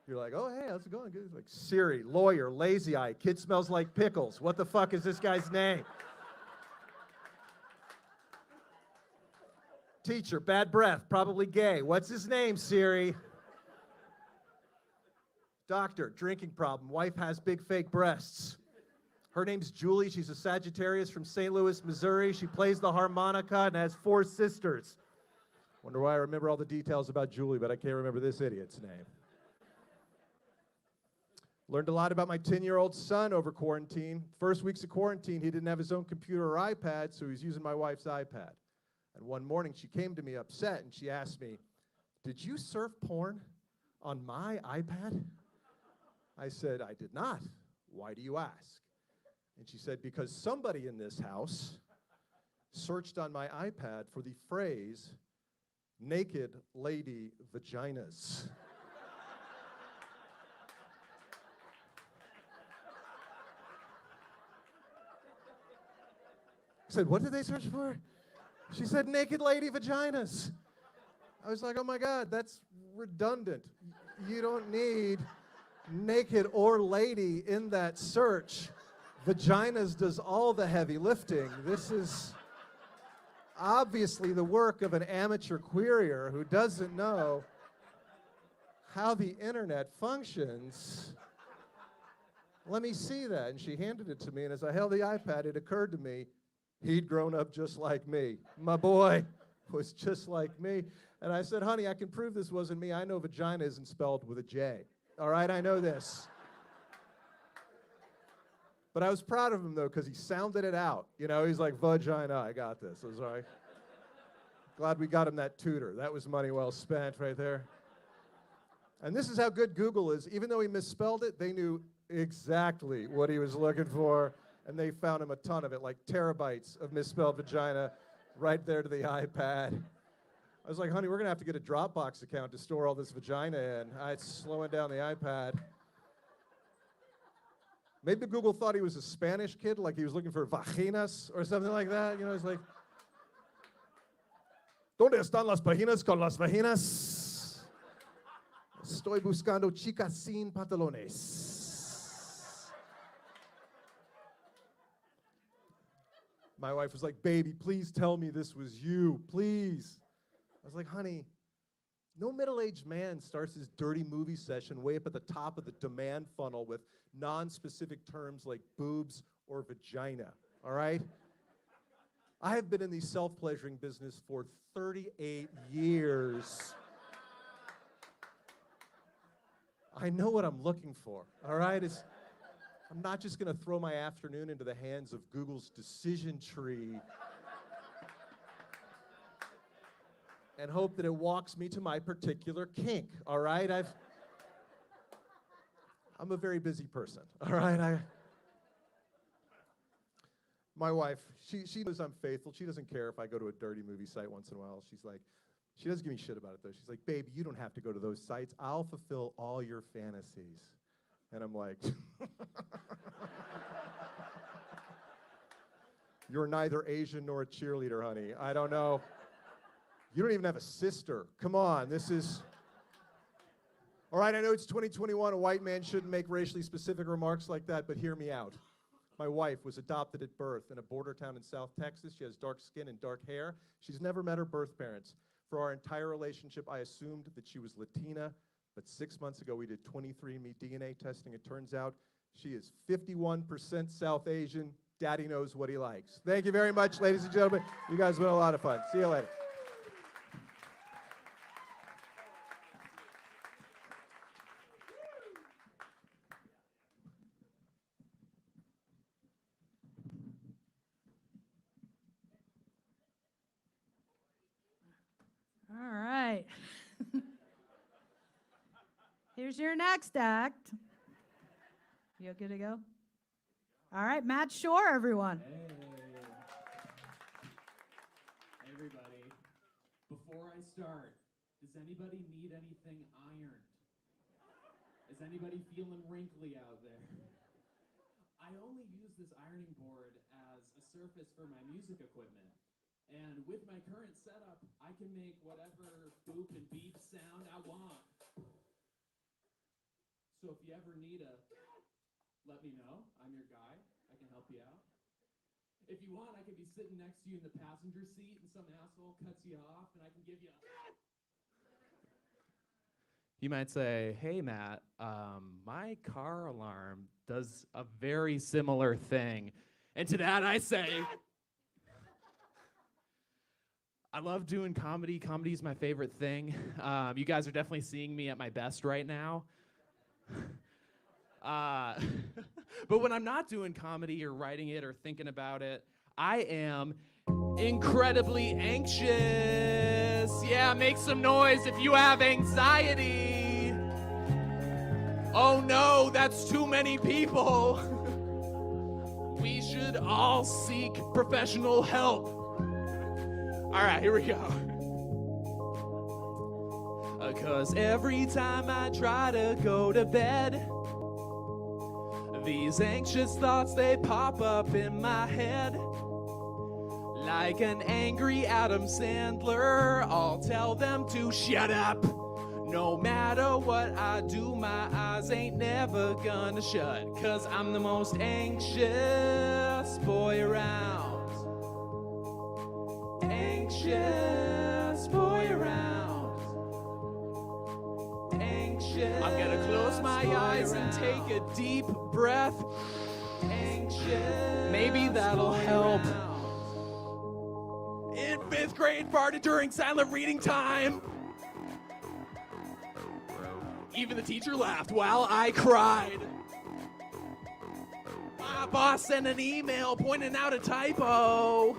You're like, oh, hey, how's it going? Good. It's like, Siri, lawyer, lazy eye, kid smells like pickles. What the fuck is this guy's name? Teacher, bad breath, probably gay. What's his name, Siri? Doctor, drinking problem, wife has big fake breasts. Her name's Julie, she's a Sagittarius from St. Louis, Missouri. She plays the harmonica and has 4 sisters. Wonder why I remember all the details about Julie, but I can't remember this idiot's name. Learned a lot about my 10-year-old son over quarantine. First weeks of quarantine, he didn't have his own computer or iPad, so he was using my wife's iPad. And one morning, she came to me upset, and she asked me, did you surf porn on my iPad? I said, I did not. Why do you ask? And she said, because somebody in this house searched on my iPad for the phrase, naked lady vaginas. I said, what did they search for? She said, naked lady vaginas. I was like, oh my God, that's redundant. You don't need naked or lady in that search. Vaginas does all the heavy lifting. This is obviously the work of an amateur queerier who doesn't know how the internet functions. Let me see that. And she handed it to me, and as I held the iPad, it occurred to me, he'd grown up just like me. My boy was just like me. And I said, honey, I can prove this wasn't me. I know vagina isn't spelled with a J. All right, I know this. But I was proud of him, though, because he sounded it out. You know, he's like, vagina, I got this. I was all right. Glad we got him that tutor. That was money well spent right there. And this is how good Google is. Even though he misspelled it, they knew exactly what he was looking for, and they found him a ton of it, like terabytes of misspelled vagina right there to the iPad. I was like, honey, we're going to have to get a Dropbox account to store all this vagina in. It's slowing down the iPad. Maybe Google thought he was a Spanish kid, like he was looking for vaginas or something like that. You know, it's like, ¿Dónde están las páginas con las vaginas? Estoy buscando chicas sin pantalones. My wife was like, baby, please tell me this was you, please. I was like, honey, no middle-aged man starts his dirty movie session way up at the top of the demand funnel with non-specific terms like boobs or vagina, all right? I have been in the self-pleasuring business for 38 years. I know what I'm looking for, all right? I'm not just gonna throw my afternoon into the hands of Google's decision tree. and hope that it walks me to my particular kink, all right? I'm a very busy person, all right? My wife, she knows I'm faithful. She doesn't care if I go to a dirty movie site once in a while. She's like, she doesn't give me shit about it, though. She's like, baby, you don't have to go to those sites. I'll fulfill all your fantasies. And I'm like, you're neither Asian nor a cheerleader, honey. I don't know. You don't even have a sister. Come on, this is... All right, I know it's 2021. A white man shouldn't make racially specific remarks like that, but hear me out. My wife was adopted at birth in a border town in South Texas. She has dark skin and dark hair. She's never met her birth parents. For our entire relationship, I assumed that she was Latina, but 6 months ago, we did 23andMe DNA testing. It turns out she is 51% South Asian. Daddy knows what he likes. Thank you very much, ladies and gentlemen. You guys have been a lot of fun. See you later. All right. Here's your next act. You good to go? All right, Matt Shore, everyone. Hey. Hey, everybody. Before I start, does anybody need anything ironed? Is anybody feeling wrinkly out there? I only use this ironing board as a surface for my music equipment. And with my current setup, I can make whatever boop and beep sound I want. So if you ever need let me know. I'm your guy. I can help you out. If you want, I could be sitting next to you in the passenger seat and some asshole cuts you off and I can give you a... You might say, hey, Matt, my car alarm does a very similar thing. And to that I say... I love doing comedy. Comedy is my favorite thing. You guys are definitely seeing me at my best right now. But when I'm not doing comedy or writing it or thinking about it, I am incredibly anxious. Yeah, make some noise if you have anxiety. Oh no, that's too many people. We should all seek professional help. All right, here we go. 'Cause every time I try to go to bed, these anxious thoughts, they pop up in my head. Like an angry Adam Sandler, I'll tell them to shut up. No matter what I do, my eyes ain't never gonna shut. 'Cause I'm the most anxious boy around. Anxious boy around. Anxious. I'm gonna close my eyes and take a deep breath. Anxious. Maybe that'll help. In 5th grade, farted during silent reading time. Even the teacher laughed while I cried. My boss sent an email pointing out a typo.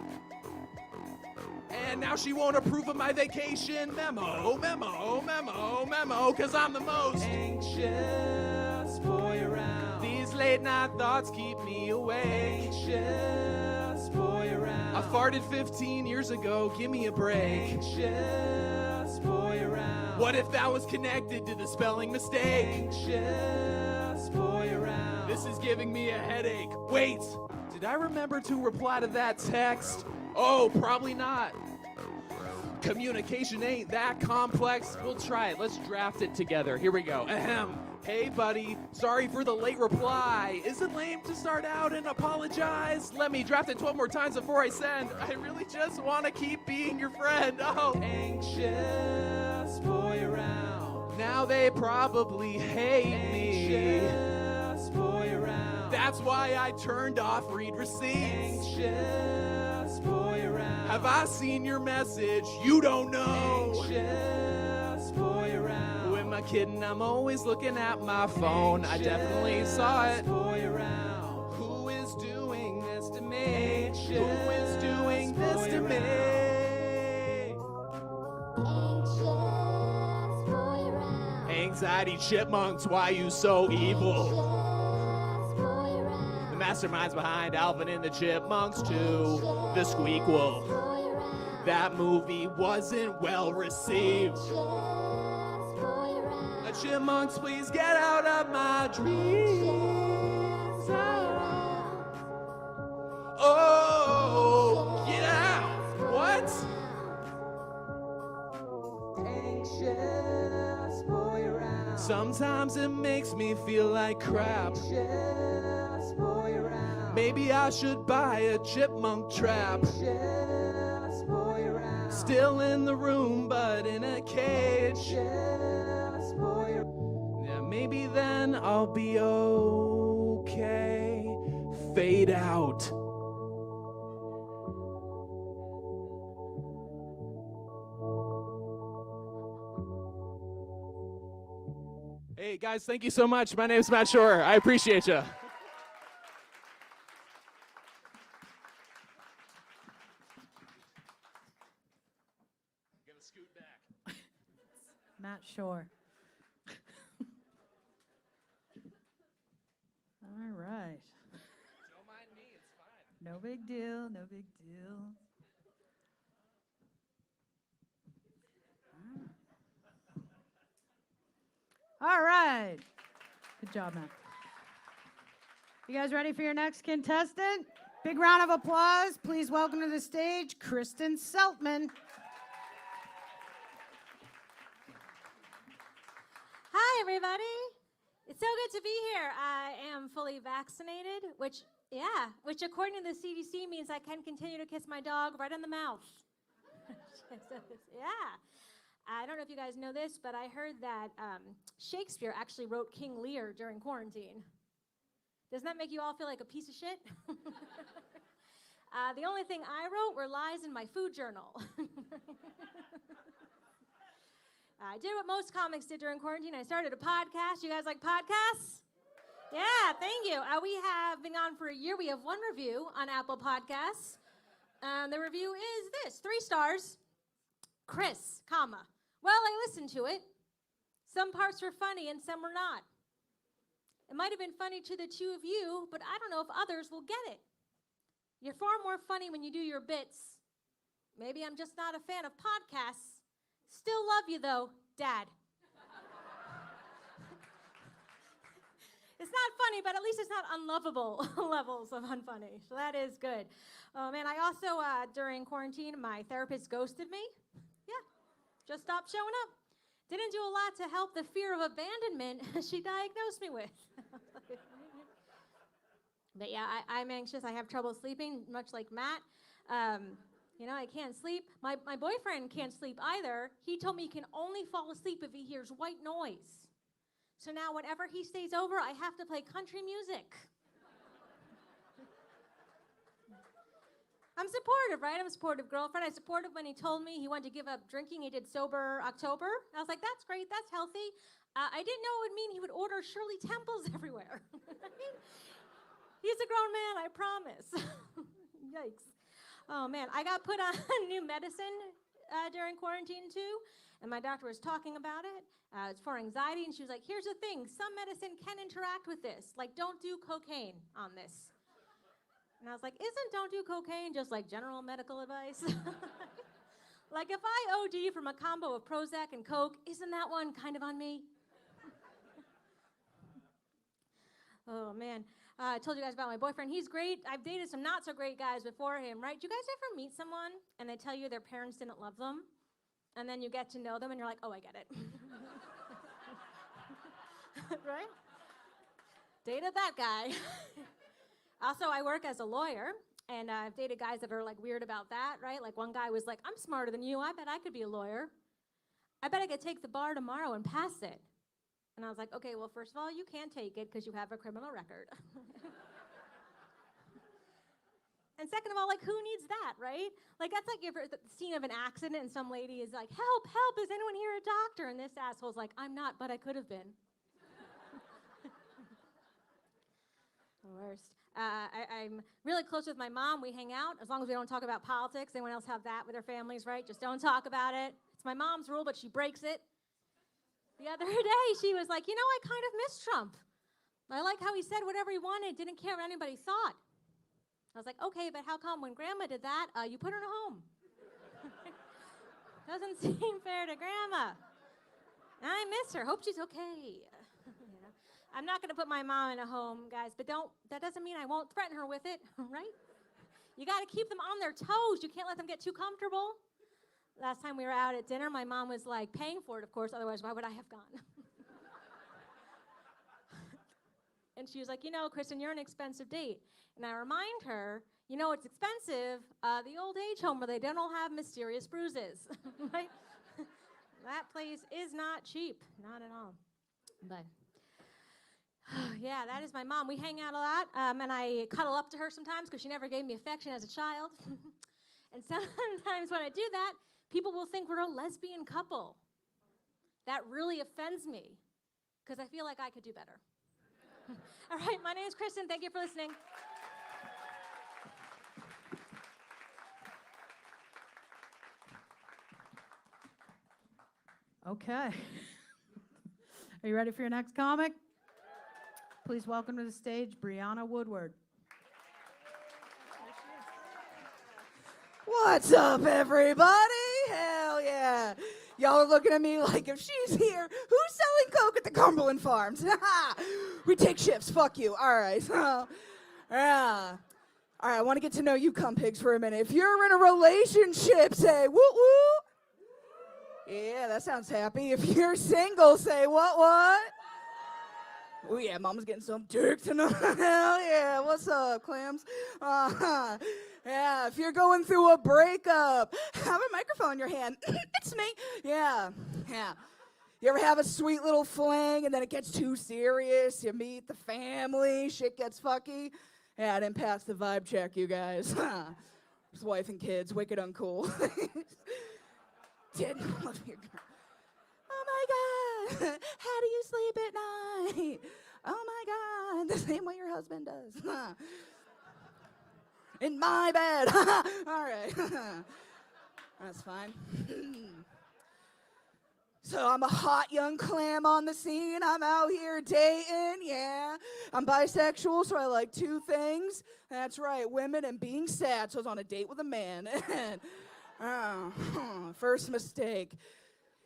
And now she won't approve of my vacation memo, 'cause I'm the most anxious boy around. These late night thoughts keep me awake. Anxious boy around. I farted 15 years ago, give me a break. Anxious boy around. What if that was connected to the spelling mistake? Anxious boy around. This is giving me a headache. Wait, did I remember to reply to that text? Oh, probably not. Communication ain't that complex. We'll try it. Let's draft it together. Here we go. Ahem. Hey, buddy. Sorry for the late reply. Is it lame to start out and apologize? Let me draft it 12 more times before I send. I really just want to keep being your friend. Oh, anxious boy around. Now they probably hate me. Anxious boy around. That's why I turned off read receipts. Anxious boy around. Have I seen your message? You don't know. Anxious boy around. Who am I kidding? I'm always looking at my phone. I definitely saw it. Boy around. Who is doing this to me? Who is doing this to me? anxiety chipmunks, why you so evil? The masterminds behind Alvin and the Chipmunks 2, The Squeakquel. That movie wasn't well received. The chipmunks, please get out of my dreams. Oh, get out. What? Anxious boy around. Sometimes it makes me feel like crap. Anxious boy around. Maybe I should buy a chipmunk trap. Anxious boy around. Still in the room, but in a cage. Anxious boy around. Yeah, maybe then I'll be okay. Fade out. Hey guys, thank you so much. My name's Matt Shore. I appreciate you. Gonna scoot back. Matt Shore. All right. Don't mind me, it's fine. No big deal, no big deal. All right. Good job, Matt. You guys ready for your next contestant? Big round of applause. Please welcome to the stage, Kristen Seltman. Hi, everybody. It's so good to be here. I am fully vaccinated, which according to the CDC means I can continue to kiss my dog right in the mouth. Yeah. I don't know if you guys know this, but I heard that Shakespeare actually wrote King Lear during quarantine. Doesn't that make you all feel like a piece of shit? The only thing I wrote were lies in my food journal. I did what most comics did during quarantine. I started a podcast. You guys like podcasts? Yeah, thank you. We have been on for a year. We have one review on Apple Podcasts. The review is this, 3 stars. Chris, comma. Well, I listened to it. Some parts were funny and some were not. It might have been funny to the 2 of you, but I don't know if others will get it. You're far more funny when you do your bits. Maybe I'm just not a fan of podcasts. Still love you, though, Dad. It's not funny, but at least it's not unlovable levels of unfunny. So that is good. Oh, man, I also, during quarantine, my therapist ghosted me. Yeah, just stopped showing up. Didn't do a lot to help the fear of abandonment she diagnosed me with. But yeah, I'm anxious. I have trouble sleeping, much like Matt. I can't sleep. My boyfriend can't sleep either. He told me he can only fall asleep if he hears white noise. So now whenever he stays over, I have to play country music. I'm supportive, right? I'm a supportive girlfriend. I supported when he told me he wanted to give up drinking. He did sober October. I was like, that's great. That's healthy. I didn't know it would mean he would order Shirley Temples everywhere. He's a grown man, I promise. Yikes. Oh, man. I got put on new medicine during quarantine, too. And my doctor was talking about it. It's for anxiety. And she was like, here's the thing. Some medicine can interact with this. Like, don't do cocaine on this. And I was like, isn't don't do cocaine just like general medical advice? Like if I OD from a combo of Prozac and Coke, isn't that one kind of on me? Oh, man. I told you guys about my boyfriend. He's great. I've dated some not so great guys before him, right? Do you guys ever meet someone and they tell you their parents didn't love them? And then you get to know them and you're like, oh, I get it. Right? Dated that guy. Also, I work as a lawyer, and I've dated guys that are like weird about that, right? Like one guy was like, I'm smarter than you. I bet I could be a lawyer. I bet I could take the bar tomorrow and pass it. And I was like, okay, well, first of all, you can't take it because you have a criminal record. And second of all, like, who needs that, right? Like, that's like the scene of an accident and some lady is like, help, help, is anyone here a doctor? And this asshole's like, I'm not, but I could have been. The worst. I'm really close with my mom. We hang out as long as we don't talk about politics. Anyone else have that with their families, right? Just don't talk about it. It's my mom's rule, but she breaks it. The other day, she was like, I kind of miss Trump. I like how he said whatever he wanted, didn't care what anybody thought. I was like, okay, but how come when Grandma did that, you put her in a home? Doesn't seem fair to Grandma. I miss her. Hope she's okay. I'm not going to put my mom in a home, guys, but that doesn't mean I won't threaten her with it, right? You got to keep them on their toes. You can't let them get too comfortable. Last time we were out at dinner, my mom was like paying for it, of course, otherwise why would I have gone? And she was like, Kristen, you're an expensive date. And I remind her, it's expensive, the old age home where they don't all have mysterious bruises, right? That place is not cheap, not at all. But yeah, that is my mom. We hang out a lot, and I cuddle up to her sometimes because she never gave me affection as a child. And sometimes when I do that, people will think we're a lesbian couple. That really offends me because I feel like I could do better. All right, my name is Kristen. Thank you for listening. Okay. Are you ready for your next comic? Please welcome to the stage Brieana Woodward. What's up, everybody? Hell yeah. Y'all are looking at me like, if she's here, who's selling coke at the Cumberland Farms? We take shifts. Fuck you. All right. Yeah. All right, I want to get to know you cum pigs for a minute. If you're in a relationship, say woo woo. Yeah, that sounds happy. If you're single, say what? Oh yeah, mama's getting some dick tonight. Hell yeah, what's up, clams? Yeah, if you're going through a breakup, have a microphone in your hand. It's me. Yeah. You ever have a sweet little fling and then it gets too serious? You meet the family, shit gets fucky. Yeah, I didn't pass the vibe check, you guys. His wife and kids, wicked uncool. Didn't love your girl. Oh my God, how do you sleep at night? Oh my God, the same way your husband does. In my bed. All right. That's fine. So I'm a hot young clam on the scene. I'm out here dating, yeah. I'm bisexual, so I like two things. That's right, women and being sad. So I was on a date with a man. First mistake.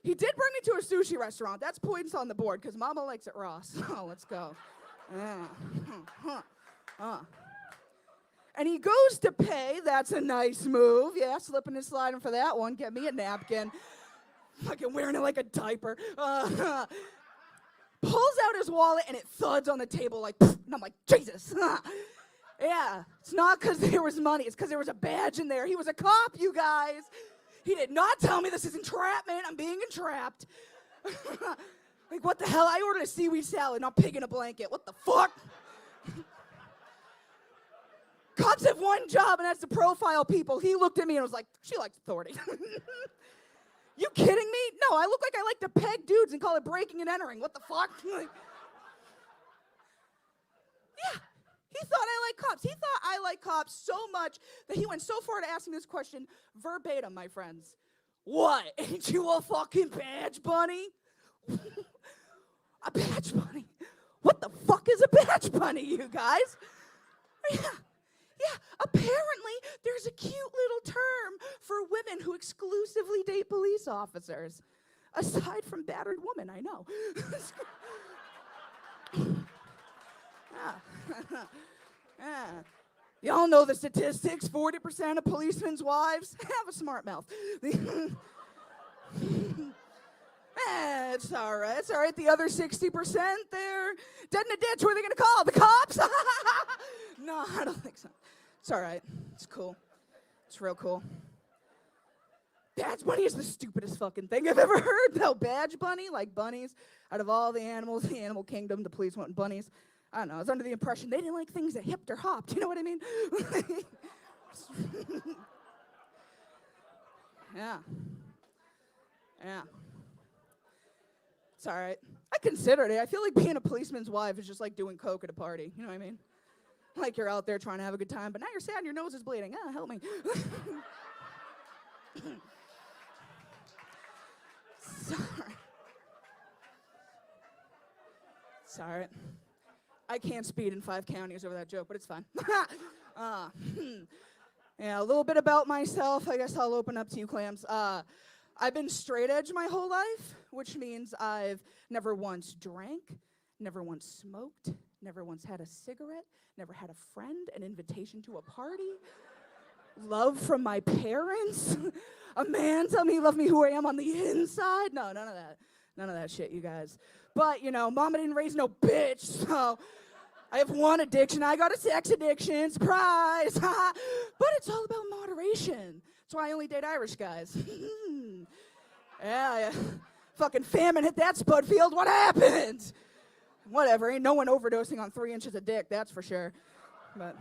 He did bring me to a sushi restaurant. That's points on the board, because Mama likes it raw. So let's go. And he goes to pay. That's a nice move. Yeah, slipping and sliding for that one. Get me a napkin. Fucking wearing it like a diaper. Pulls out his wallet and it thuds on the table like, and I'm like, Jesus. Yeah, it's not because there was money. It's because there was a badge in there. He was a cop, you guys. He did not tell me this is entrapment. I'm being entrapped. Like, what the hell? I ordered a seaweed salad, not pig in a blanket. What the fuck? Cops have one job, and that's to profile people. He looked at me and was like, she likes authority. You kidding me? No, I look like I like to peg dudes and call it breaking and entering. What the fuck? Like, yeah, he thought I like cops. He thought I like cops so much that he went so far to asking this question verbatim, my friends. What? Ain't you a fucking badge bunny? A badge bunny? What the fuck is a badge bunny, you guys? Yeah, apparently there's a cute little term for women who exclusively date police officers. Aside from battered woman, I know. Yeah. Y'all know the statistics. 40% of policemen's wives have a smart mouth. It's all right. It's all right. The other 60%, they're dead in a ditch. Who are they going to call? The cops? No, I don't think so. It's all right. It's cool. It's real cool. Badge bunny is the stupidest fucking thing I've ever heard, though. Badge bunny, like bunnies. Out of all the animals in the animal kingdom, the police went bunnies. I don't know. I was under the impression they didn't like things that hipped or hopped. You know what I mean? Yeah. It's all right. I considered it. I feel like being a policeman's wife is just like doing coke at a party. You know what I mean? Like you're out there trying to have a good time, but now you're sad and your nose is bleeding. Help me. Sorry. It's all right. I can't speed in 5 counties over that joke, but it's fine. Yeah, a little bit about myself. I guess I'll open up to you, clams. I've been straight edge my whole life, which means I've never once drank, never once smoked, never once had a cigarette, never had a friend, an invitation to a party, love from my parents, a man tell me he loved me who I am on the inside. No, none of that. None of that shit, you guys. But, you know, mama didn't raise no bitch, so I have one addiction. I got a sex addiction, surprise. But it's all about moderation. That's why I only date Irish guys. Yeah. Fucking famine hit that spud field. What happened? Whatever. Ain't no one overdosing on 3 inches of dick, that's for sure. But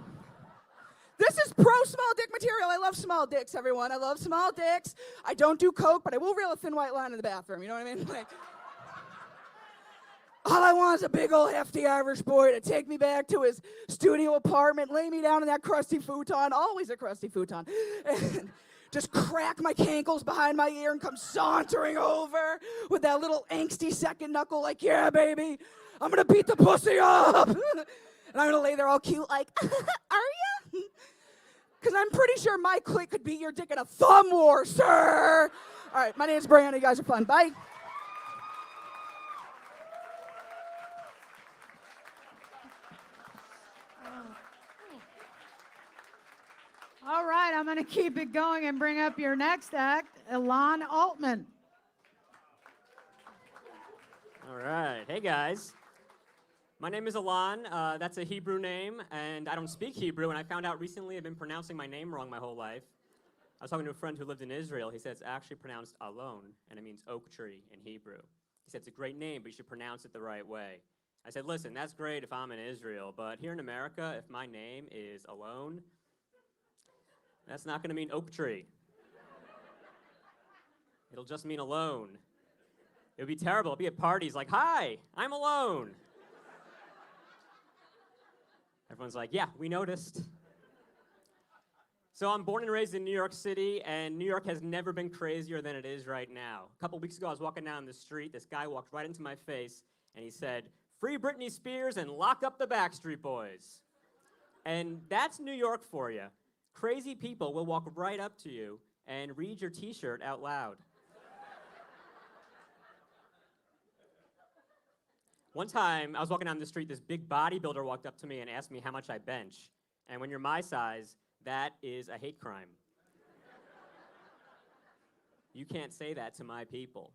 this is pro small dick material. I love small dicks, everyone. I love small dicks. I don't do coke, but I will reel a thin white line in the bathroom. You know what I mean? Like, all I want is a big old hefty Irish boy to take me back to his studio apartment, lay me down in that crusty futon, always a crusty futon, and just crack my cankles behind my ear and come sauntering over with that little angsty second knuckle like, yeah, baby, I'm going to beat the pussy up. And I'm going to lay there all cute like, are you? Because I'm pretty sure my clit could beat your dick in a thumb war, sir. All right, my name's Brianna. You guys are fun. Bye. All right, I'm going to keep it going and bring up your next act, Elon Altman. All right. Hey, guys. My name is Elon. That's a Hebrew name, and I don't speak Hebrew, and I found out recently I've been pronouncing my name wrong my whole life. I was talking to a friend who lived in Israel. He said it's actually pronounced Alon, and it means oak tree in Hebrew. He said it's a great name, but you should pronounce it the right way. I said, listen, that's great if I'm in Israel, but here in America, if my name is Alone, that's not going to mean oak tree. It'll just mean alone. It would be terrible. It'd be at parties like, hi, I'm alone. Everyone's like, yeah, we noticed. So I'm born and raised in New York City, and New York has never been crazier than it is right now. A couple weeks ago, I was walking down the street. This guy walked right into my face, and he said, free Britney Spears and lock up the Backstreet Boys. And that's New York for you. Crazy people will walk right up to you and read your t-shirt out loud. One time, I was walking down the street, this big bodybuilder walked up to me and asked me how much I bench. And when you're my size, that is a hate crime. You can't say that to my people.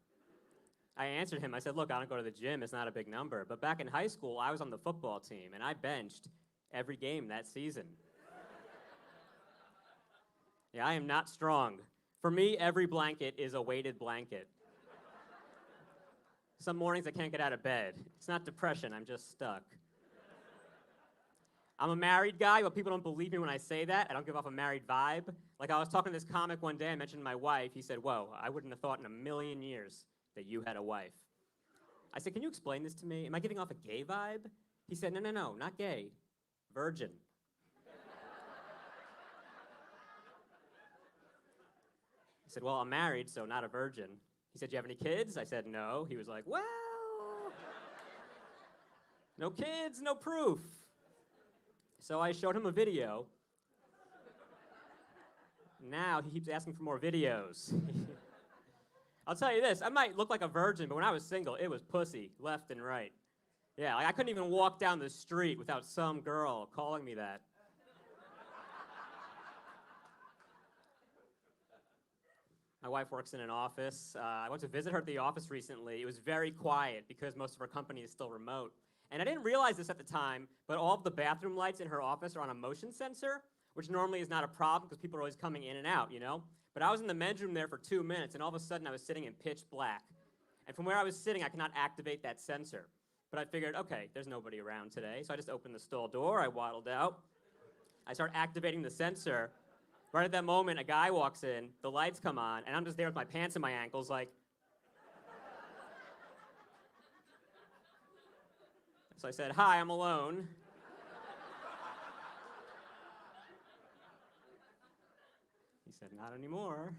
I answered him, I said, look, I don't go to the gym, it's not a big number. But back in high school, I was on the football team, and I benched every game that season. Yeah, I am not strong. For me, every blanket is a weighted blanket. Some mornings I can't get out of bed. It's not depression, I'm just stuck. I'm a married guy, but people don't believe me when I say that. I don't give off a married vibe. Like I was talking to this comic one day, I mentioned my wife. He said, whoa, I wouldn't have thought in a million years that you had a wife. I said, can you explain this to me? Am I giving off a gay vibe? He said, no, not gay, virgin. I said, well, I'm married, so not a virgin. He said, do you have any kids? I said, no. He was like, well, no kids, no proof. So I showed him a video. Now he keeps asking for more videos. I'll tell you this, I might look like a virgin, but when I was single, it was pussy, left and right. Yeah, like I couldn't even walk down the street without some girl calling me that. My wife works in an office. I went to visit her at the office recently. It was very quiet because most of her company is still remote. And I didn't realize this at the time, but all of the bathroom lights in her office are on a motion sensor, which normally is not a problem because people are always coming in and out, you know? But I was in the men's room there for 2 minutes, and all of a sudden I was sitting in pitch black. And from where I was sitting, I could not activate that sensor. But I figured, okay, there's nobody around today. So I just opened the stall door, I waddled out. I start activating the sensor. Right at that moment, a guy walks in, the lights come on, and I'm just there with my pants in my ankles like... So I said, hi, I'm alone. He said, not anymore.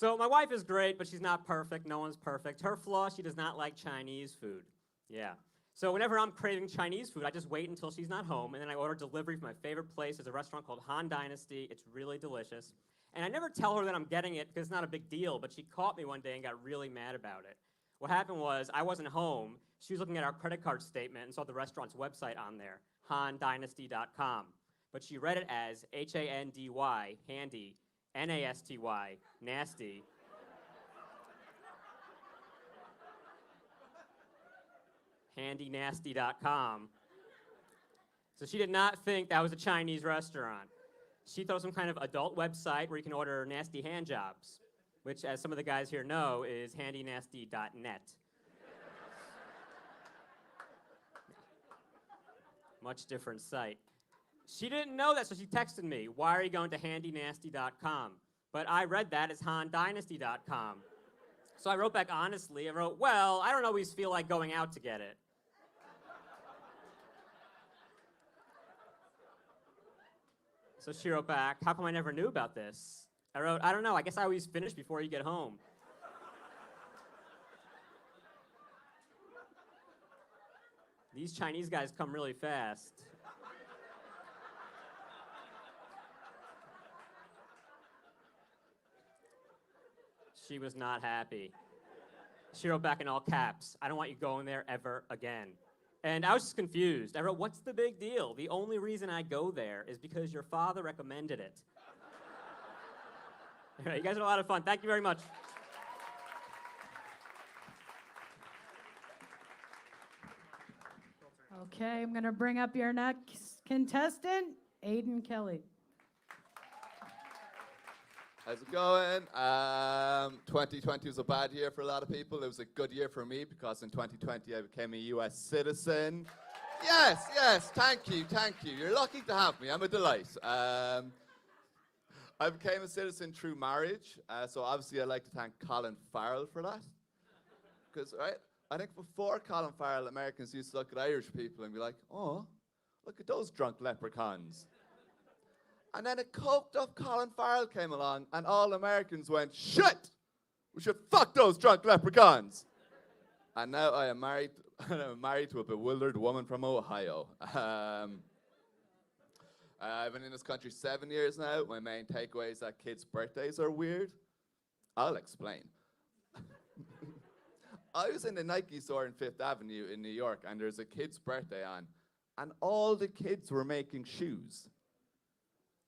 So my wife is great, but she's not perfect. No one's perfect. Her flaw, she does not like Chinese food. Yeah. So whenever I'm craving Chinese food, I just wait until she's not home, and then I order delivery from my favorite place. There's a restaurant called Han Dynasty. It's really delicious. And I never tell her that I'm getting it because it's not a big deal, but she caught me one day and got really mad about it. What happened was I wasn't home. She was looking at our credit card statement and saw the restaurant's website on there, handynasty.com. But she read it as Handy, handy, Nasty, nasty. handynasty.com. So she did not think that was a Chinese restaurant. She thought it was some kind of adult website where you can order nasty hand jobs, which, as some of the guys here know, is handynasty.net. Much different site. She didn't know that, so she texted me, "Why are you going to handynasty.com?" But I read that as handynasty.com. So I wrote back honestly. I wrote, "Well, I don't always feel like going out to get it." So she wrote back, "How come I never knew about this?" I wrote, "I don't know. I guess I always finish before you get home." These Chinese guys come really fast. She was not happy. She wrote back in all caps, "I don't want you going there ever again." And I was just confused. I wrote, "What's the big deal? The only reason I go there is because your father recommended it." All right, you guys had a lot of fun. Thank you very much. Okay, I'm going to bring up your next contestant, Aidan Kelly. How's it going? 2020 was a bad year for a lot of people. It was a good year for me because in 2020 I became a US citizen. Yes, thank you. You're lucky to have me. I'm a delight. I became a citizen through marriage, so obviously I'd like to thank Colin Farrell for that. Because, right, I think before Colin Farrell, Americans used to look at Irish people and be like, "Oh, look at those drunk leprechauns." And then a coked up Colin Farrell came along and all Americans went, "Shit! We should fuck those drunk leprechauns." And now I am married to a bewildered woman from Ohio. I've been in this country 7 years now. My main takeaway is that kids' birthdays are weird. I'll explain. I was in the Nike store in Fifth Avenue in New York and there's a kid's birthday on and all the kids were making shoes,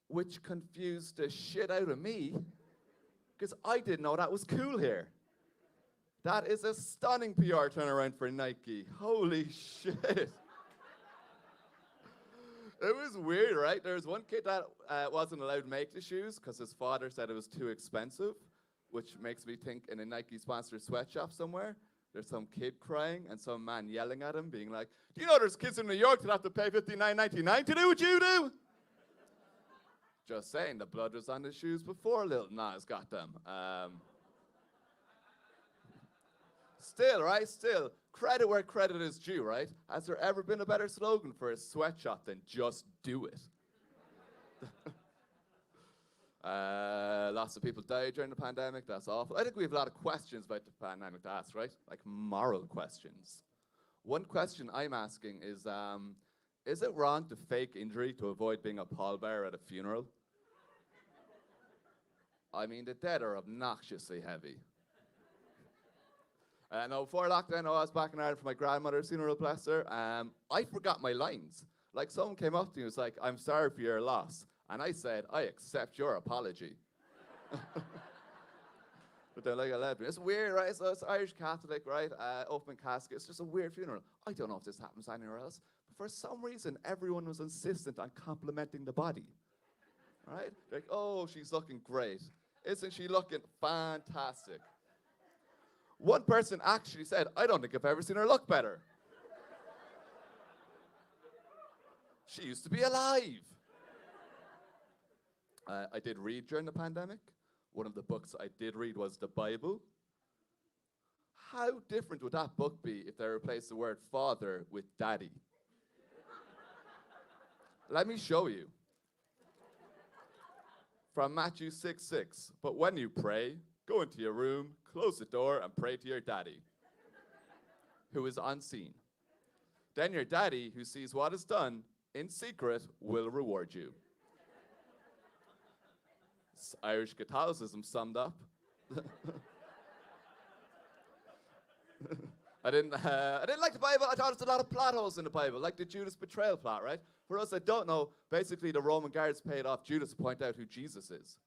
which confused the shit out of me because I didn't know that was cool here. That is a stunning PR turnaround for Nike. Holy shit. It was weird, right? There was one kid that wasn't allowed to make the shoes because his father said it was too expensive, which makes me think in a Nike-sponsored sweatshop somewhere, there's some kid crying and some man yelling at him, being like, "Do you know there's kids in New York that have to pay $59.99 to do what you do?" Just saying, the blood was on the shoes before Lil Nas got them. Still, credit where credit is due, right? Has there ever been a better slogan for a sweatshop than "just do it"? Lots of people died during the pandemic. That's awful. I think we have a lot of questions about the pandemic to ask, right? Like moral questions. One question I'm asking is it wrong to fake injury to avoid being a pallbearer at a funeral? I mean, the dead are obnoxiously heavy. No, before lockdown, I was back in Ireland for my grandmother's funeral, bless her. I forgot my lines. Like, someone came up to me and was like, "I'm sorry for your loss." And I said, "I accept your apology." But they're like, "I love me." It's weird, right? So it's Irish Catholic, right? Open casket. It's just a weird funeral. I don't know if this happens anywhere else. But for some reason, everyone was insistent on complimenting the body. Right? Like, "Oh, she's looking great. Isn't she looking fantastic?" One person actually said, "I don't think I've ever seen her look better. She used to be alive." I did read during the pandemic. One of the books I did read was the Bible. How different would that book be if they replaced the word father with daddy? Let me show you. From Matthew 6:6. "But when you pray, Go into your room, close the door, and pray to your daddy, who is unseen. Then your daddy, who sees what is done in secret, will reward you. It's Irish Catholicism summed up. I didn't like the Bible. I thought there was a lot of plot holes in the Bible, like the Judas betrayal plot, right? For us that don't know, basically the Roman guards paid off Judas to point out who Jesus is.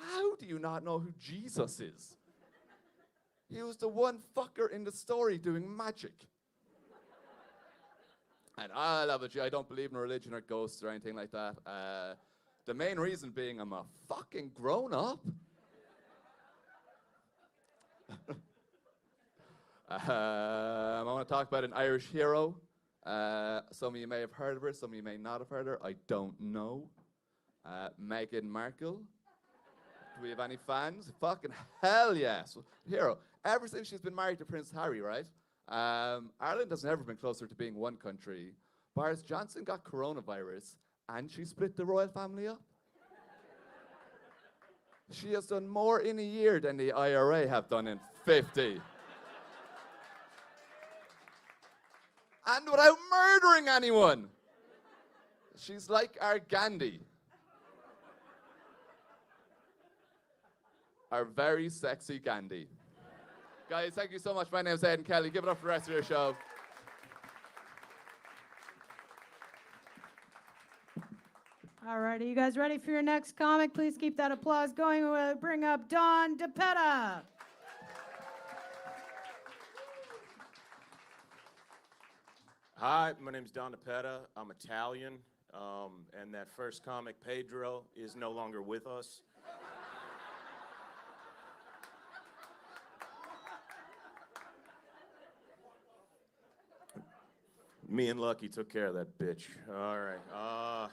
How do you not know who Jesus is? He was the one fucker in the story doing magic. And I love it. I don't believe in religion or ghosts or anything like that. The main reason being I'm a fucking grown-up. I want to talk about an Irish hero. Some of you may have heard of her, some of you may not have heard of her. I don't know. Meghan Markle. Do we have any fans? Fucking hell yes. Hero. Ever since she's been married to Prince Harry, right? Ireland has never been closer to being one country. Boris Johnson got coronavirus and she split the royal family up. She has done more in a year than the IRA have done in 50. And without murdering anyone. She's like our Gandhi. Our very sexy Gandhi. Guys, thank you so much. My name's Aidan Kelly. Give it up for the rest of your show. All righty, you guys ready for your next comic? Please keep that applause going. We'll bring up DiPetta. Hi, my name's DiPetta. I'm Italian, and that first comic, Pedro, is no longer with us. Me and Lucky took care of that bitch. All right.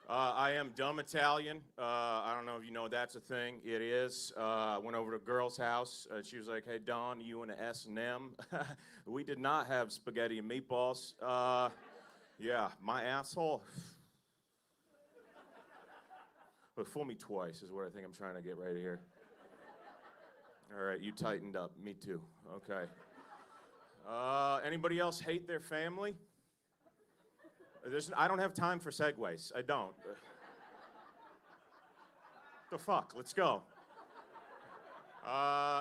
I am dumb Italian. I don't know if you know that's a thing. It is. I went over to a girl's house. She was like, "Hey, Don, you and an S&M?" We did not have spaghetti and meatballs. Yeah, my asshole. But fool me twice is what I think I'm trying to get right here. All right, you tightened up. Me too. Okay. Anybody else hate their family? I don't have time for segues. I don't. The fuck? Let's go.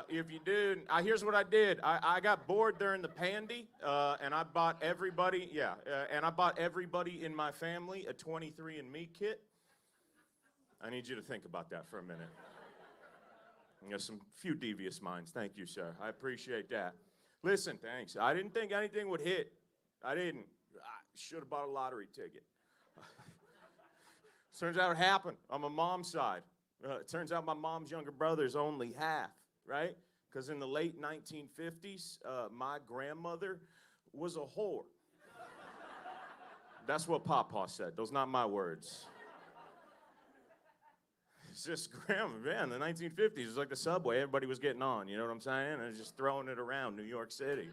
If you do, here's what I did. I got bored during the pandy, and I bought everybody, in my family a 23andMe kit. I need you to think about that for a minute. There's some few devious minds. Thank you, sir. I appreciate that. Listen, thanks. I didn't think anything would hit. I didn't. I should have bought a lottery ticket. Turns out it happened on my mom's side. It turns out my mom's younger brother's only half, right? Because in the late 1950s, my grandmother was a whore. That's what Papa said. Those not my words. It's just grandma, man, the 1950s, it was like the subway. Everybody was getting on, you know what I'm saying? And just throwing it around New York City.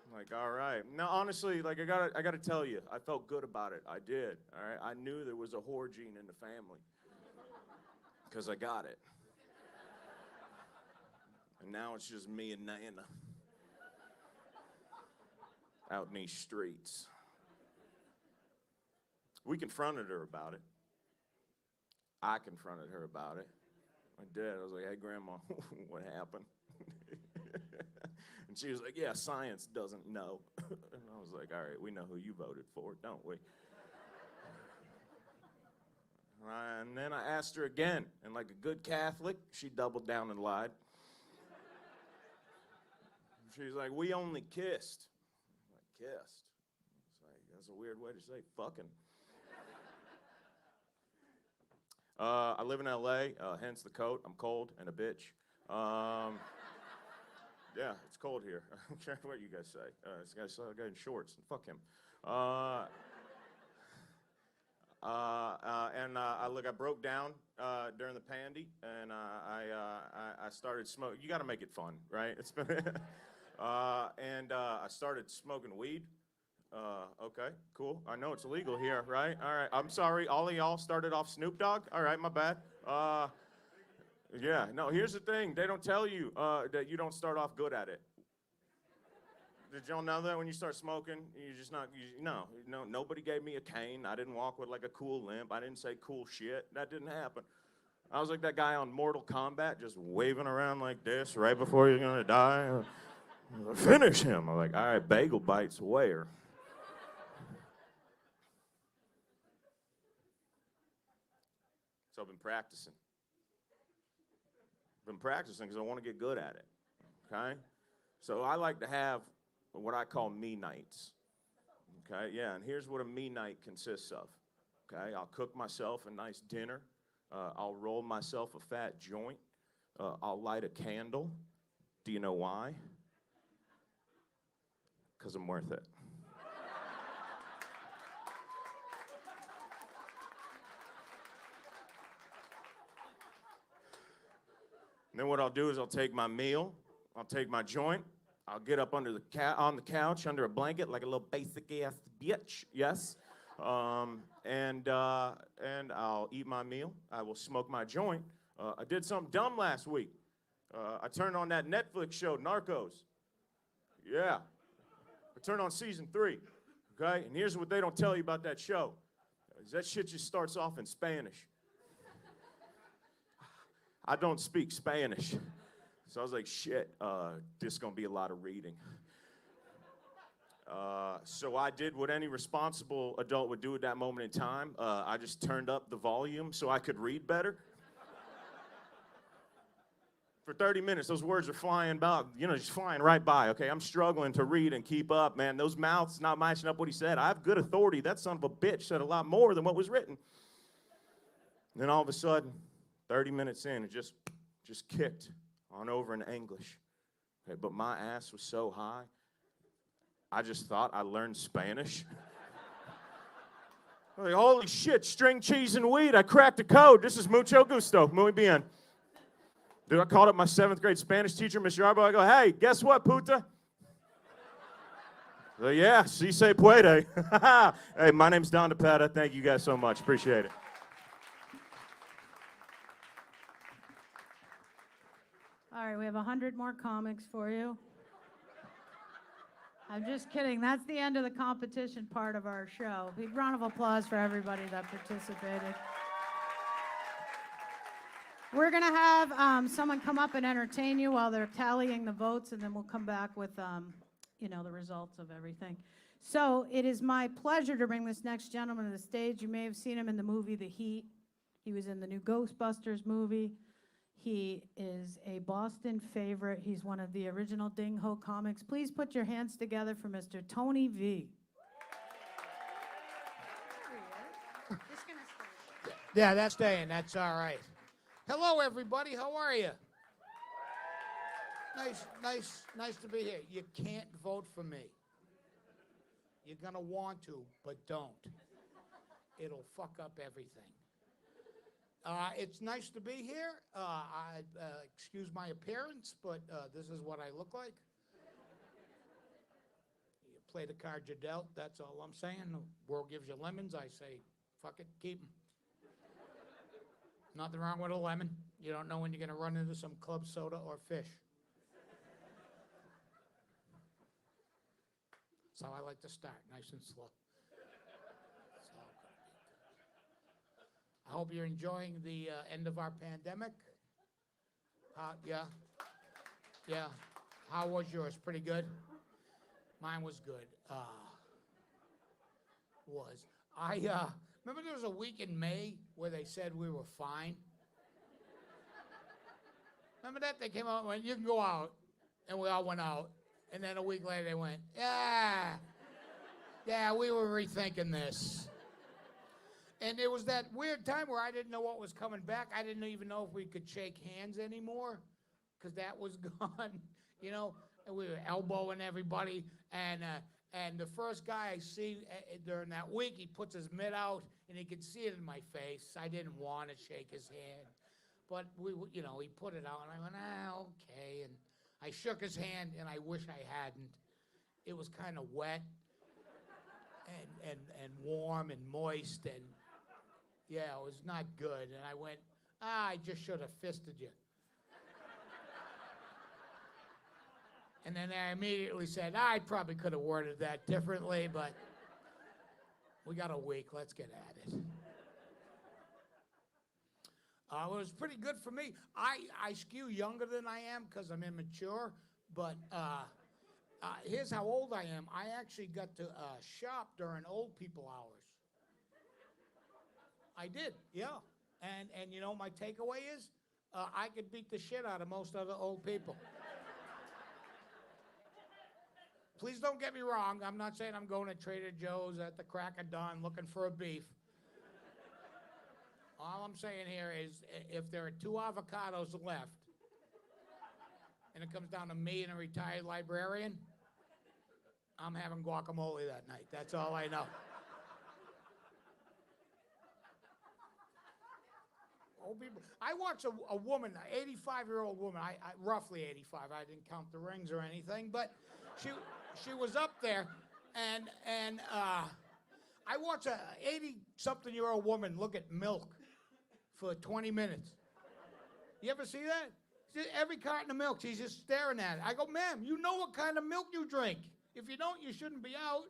I'm like, all right. Now, honestly, like, I gotta tell you, I felt good about it. I did, all right? I knew there was a whore gene in the family. Because I got it. And now it's just me and Nana. Out in these streets. We confronted her about it. I confronted her about it. I did. I was like, "Hey, Grandma, what happened?" And she was like, "Yeah, science doesn't know." And I was like, "All right, we know who you voted for, don't we?" And then I asked her again, and like a good Catholic, she doubled down and lied. She's like, "We only kissed." I'm like, "Kissed?" It's like, that's a weird way to say fucking. I live in LA, hence the coat. I'm cold and a bitch. Yeah, it's cold here. I don't care what you guys say. This guy's a guy in shorts. Fuck him. Look, I broke down during the pandy, and I started smoking. You got to make it fun, right? It's been I started smoking weed. Okay, cool. I know it's illegal here, right? All right, I'm sorry. All of y'all started off Snoop Dogg? All right, my bad. Yeah, no, here's the thing. They don't tell you that you don't start off good at it. Did y'all know that when you start smoking, you're just not, no, nobody gave me a cane. I didn't walk with like a cool limp. I didn't say cool shit. That didn't happen. I was like that guy on Mortal Kombat, just waving around like this right before you're gonna die. Finish him. I'm like, all right, bagel bites where? So I've been practicing. Because I want to get good at it, okay? So I like to have what I call me nights, okay? Yeah, and here's what a me night consists of, okay? I'll cook myself a nice dinner. I'll roll myself a fat joint. I'll light a candle. Do you know why? Because I'm worth it. And then what I'll do is I'll take my meal, I'll take my joint, I'll get up under on the couch under a blanket like a little basic ass bitch, yes, and I'll eat my meal. I will smoke my joint. I did something dumb last week. I turned on that Netflix show, Narcos. Yeah, I turned on season 3. Okay, and here's what they don't tell you about that show. That shit just starts off in Spanish. I don't speak Spanish. So I was like, shit, this is going to be a lot of reading. So I did what any responsible adult would do at that moment in time. I just turned up the volume so I could read better. For 30 minutes, those words are flying about, just flying right by, okay? I'm struggling to read and keep up, man. Those mouths not matching up what he said. I have good authority. That son of a bitch said a lot more than what was written. And then all of a sudden, 30 minutes in, it just kicked on over in English. Okay, but my ass was so high, I just thought I learned Spanish. Like, holy shit, string cheese and weed, I cracked the code. This is mucho gusto, muy bien. Dude, I called up my 7th grade Spanish teacher, Miss Yarbo. I go, hey, guess what, puta? So, yeah, si se puede. Hey, my name's Don DiPetta. Thank you guys so much. Appreciate it. All right, we have 100 more comics for you. I'm just kidding. That's the end of the competition part of our show. Big round of applause for everybody that participated. We're going to have someone come up and entertain you while they're tallying the votes, and then we'll come back with, the results of everything. So it is my pleasure to bring this next gentleman to the stage. You may have seen him in the movie The Heat. He was in the new Ghostbusters movie. He is a Boston favorite. He's one of the original Ding Ho comics. Please put your hands together for Mr. Tony V. Yeah, that's staying. That's all right. Hello, everybody. How are you? Nice to be here. You can't vote for me. You're gonna want to, but don't. It'll fuck up everything. It's nice to be here. Excuse my appearance, but this is what I look like. You play the card you dealt. That's all I'm saying. The world gives you lemons. I say, fuck it, keep them. Nothing wrong with a lemon. You don't know when you're going to run into some club soda or fish. That's how I like to start, nice and slow. I hope you're enjoying the end of our pandemic. Yeah. How was yours? Pretty good? Mine was good. Remember there was a week in May where they said we were fine? Remember that? They came out and went, you can go out. And we all went out. And then a week later they went, yeah, we were rethinking this. And it was that weird time where I didn't know what was coming back. I didn't even know if we could shake hands anymore because that was gone, and we were elbowing everybody. And the first guy I see during that week, he puts his mitt out, and he could see it in my face. I didn't want to shake his hand. But, he put it out, and I went, okay. And I shook his hand, and I wish I hadn't. It was kind of wet and warm and moist, and, yeah, it was not good. And I went, I just should have fisted you. And then I immediately said, I probably could have worded that differently, but we got a week. Let's get at it. It was pretty good for me. I skew younger than I am because I'm immature, but here's how old I am. I actually got to shop during old people hours. I did, yeah. And you know, my takeaway is I could beat the shit out of most other old people. Please don't get me wrong. I'm not saying I'm going to Trader Joe's at the crack of dawn looking for a beef. All I'm saying here is if there are 2 avocados left and it comes down to me and a retired librarian, I'm having guacamole that night. That's all I know. Old people. I watched a woman, an 85-year-old woman, I roughly 85. I didn't count the rings or anything, but she was up there, and I watched a 80-something-year-old woman look at milk for 20 minutes. You ever see that? Every carton of milk, she's just staring at it. I go, ma'am, you know what kind of milk you drink. If you don't, you shouldn't be out.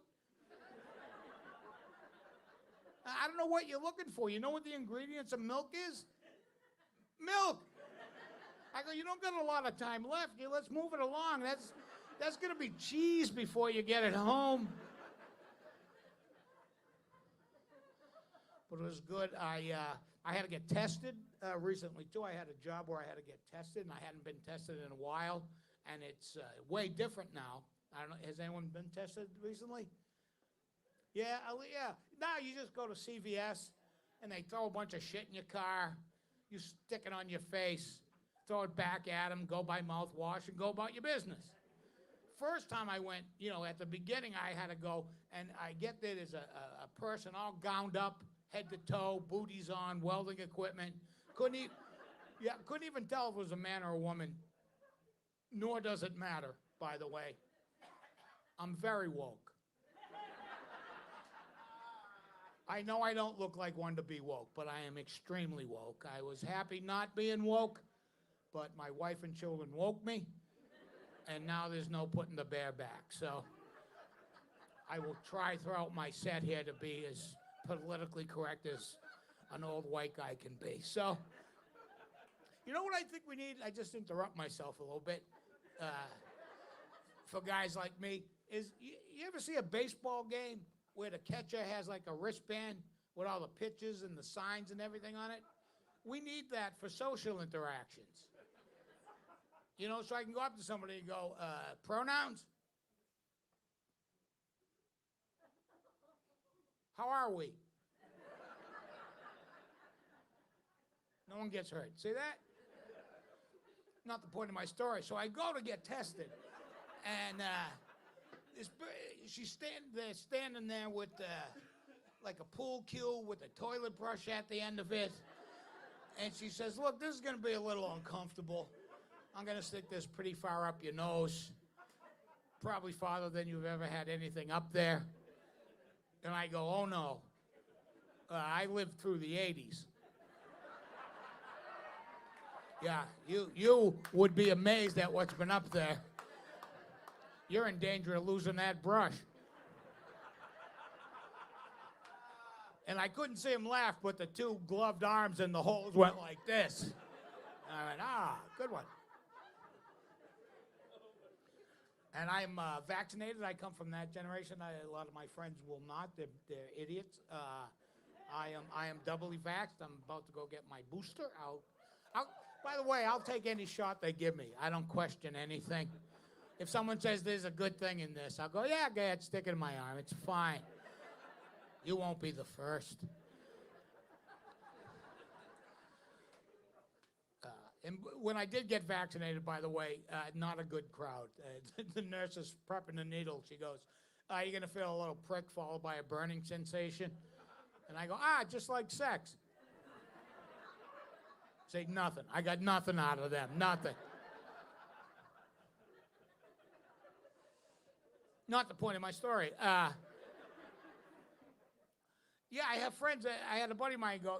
I don't know what you're looking for. You know what the ingredients of milk is? Milk. I go, you don't got a lot of time left. Let's move it along. That's going to be cheese before you get it home. But it was good. I had to get tested recently, too. I had a job where I had to get tested, and I hadn't been tested in a while, and it's way different now. I don't know, has anyone been tested recently? Yeah. Now you just go to CVS, and they throw a bunch of shit in your car. You stick it on your face, throw it back at them, go buy mouthwash, and go about your business. First time I went, you know, at the beginning I had to go, and I get there, there's a person all gowned up, head to toe, booties on, welding equipment. Couldn't even tell if it was a man or a woman. Nor does it matter, by the way. I'm very woke. I know I don't look like one to be woke, but I am extremely woke. I was happy not being woke, but my wife and children woke me, and now there's no putting the bear back. So I will try throughout my set here to be as politically correct as an old white guy can be. So, you know what I think we need? I just interrupt myself a little bit. For guys like me, is you ever see a baseball game where the catcher has like a wristband with all the pitches and the signs and everything on it? We need that for social interactions. You know, so I can go up to somebody and go, pronouns? How are we? No one gets hurt. See that? Not the point of my story. So I go to get tested, and she's standing there with like a pool cue with a toilet brush at the end of it, and she says, "Look, this is going to be a little uncomfortable. I'm going to stick this pretty far up your nose, probably farther than you've ever had anything up there." And I go, "Oh no, I lived through the 80s. Yeah, you would be amazed at what's been up there. You're in danger of losing that brush." And I couldn't see him laugh, but the 2 gloved arms in the holes went like this. I went, good one. And I'm vaccinated. I come from that generation. A lot of my friends will not. They're idiots. I am doubly vaxxed. I'm about to go get my booster. By the way, I'll take any shot they give me. I don't question anything. If someone says there's a good thing in this, I'll go, yeah, go ahead, stick it in my arm. It's fine. You won't be the first. And when I did get vaccinated, by the way, not a good crowd. The nurse is prepping the needle. She goes, you're going to feel a little prick followed by a burning sensation. And I go, just like sex. Say nothing. I got nothing out of them. Nothing. Not the point of my story. Yeah, I have friends. I had a buddy of mine go,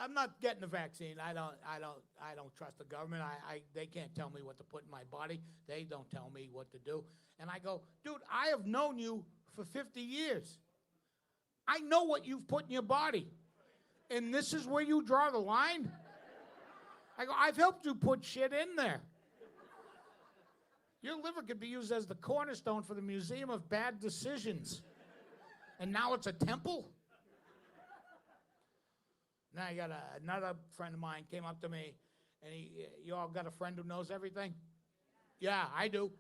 I'm not getting the vaccine. I don't trust the government. They can't tell me what to put in my body. They don't tell me what to do. And I go, dude, I have known you for 50 years. I know what you've put in your body. And this is where you draw the line? I go, I've helped you put shit in there. Your liver could be used as the cornerstone for the Museum of Bad Decisions. And now it's a temple? Now I got another friend of mine came up to me, and you all got a friend who knows everything? Yeah, I do.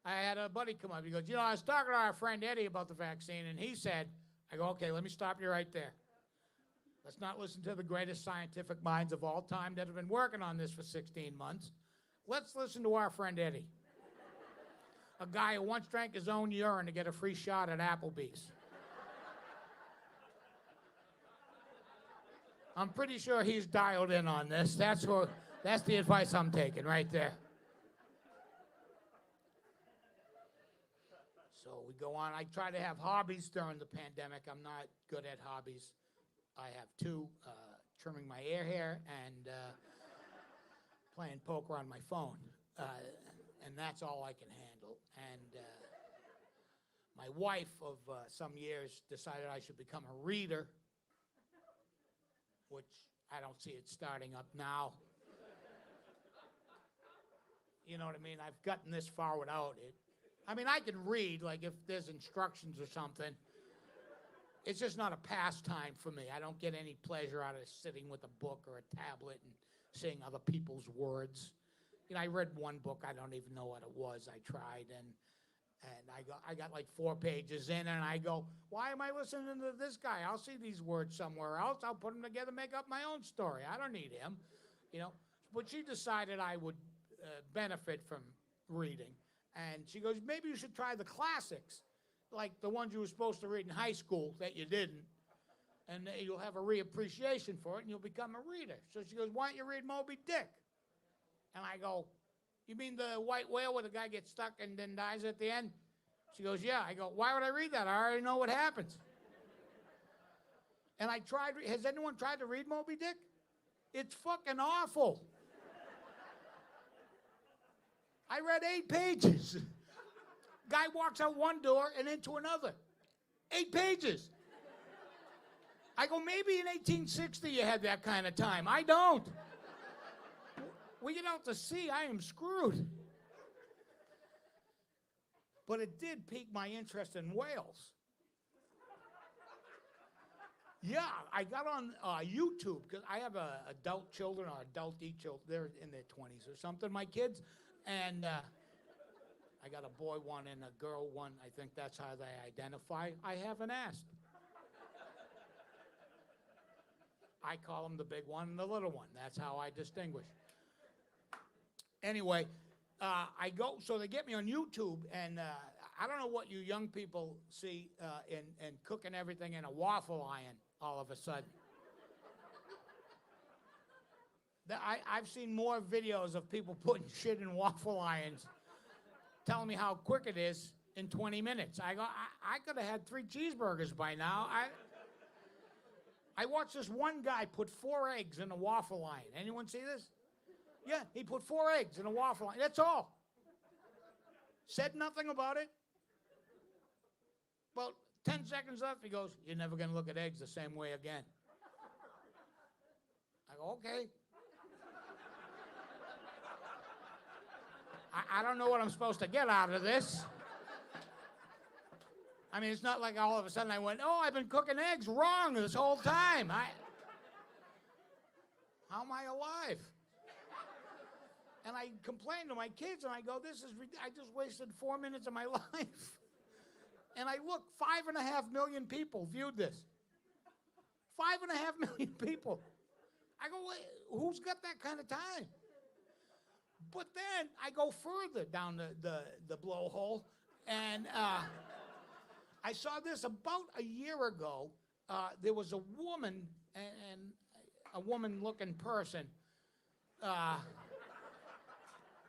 I had a buddy come up. He goes, I was talking to our friend Eddie about the vaccine, and he said, I go, okay, let me stop you right there. Let's not listen to the greatest scientific minds of all time that have been working on this for 16 months. Let's listen to our friend Eddie, a guy who once drank his own urine to get a free shot at Applebee's. I'm pretty sure he's dialed in on this. That's the advice I'm taking right there. So we go on. I try to have hobbies during the pandemic. I'm not good at hobbies. I have two, trimming my hair and playing poker on my phone. And that's all I can handle. And my wife of some years decided I should become a reader, which I don't see it starting up now. You know what I mean? I've gotten this far without it. I mean, I can read, like if there's instructions or something. It's just not a pastime for me. I don't get any pleasure out of sitting with a book or a tablet and seeing other people's words. I read one book, I don't even know what it was. I tried, and I got like 4 pages in, and I go, why am I listening to this guy? I'll see these words somewhere else. I'll put them together, make up my own story. I don't need him, But she decided I would benefit from reading. And she goes, maybe you should try the classics, like the ones you were supposed to read in high school that you didn't. And you'll have a reappreciation for it, and you'll become a reader. So she goes, why don't you read Moby Dick? And I go, you mean the white whale where the guy gets stuck and then dies at the end? She goes, yeah. I go, why would I read that? I already know what happens. And I tried, has anyone tried to read Moby Dick? It's fucking awful. I read 8 pages. Guy walks out one door and into another. 8 pages. I go, maybe in 1860 you had that kind of time. I don't. We get out to sea, I am screwed. But it did pique my interest in whales. Yeah, I got on YouTube, because I have adult children or adult-y children. They're in their 20s or something, my kids. And I got a boy one and a girl one. I think that's how they identify. I haven't asked. I call them the big one and the little one. That's how I distinguish. Anyway, I go, so they get me on YouTube, and I don't know what you young people see in cooking everything in a waffle iron all of a sudden. I've seen more videos of people putting shit in waffle irons, telling me how quick it is in 20 minutes. I go, I could have had 3 cheeseburgers by now. I watched this one guy put 4 eggs in a waffle iron. Anyone see this? Yeah, he put 4 eggs in a waffle iron. That's all. Said nothing about it. Well, 10 seconds left, he goes, you're never going to look at eggs the same way again. I go, okay. I don't know what I'm supposed to get out of this. I mean, it's not like all of a sudden I went, oh, I've been cooking eggs wrong this whole time. How am I alive? And I complained to my kids, and I go, I just wasted 4 minutes of my life. And I look, 5.5 million people viewed this. 5.5 million people. I go, wait, who's got that kind of time? But then I go further down the blowhole, and I saw this about a year ago. There was a woman, and a woman-looking person,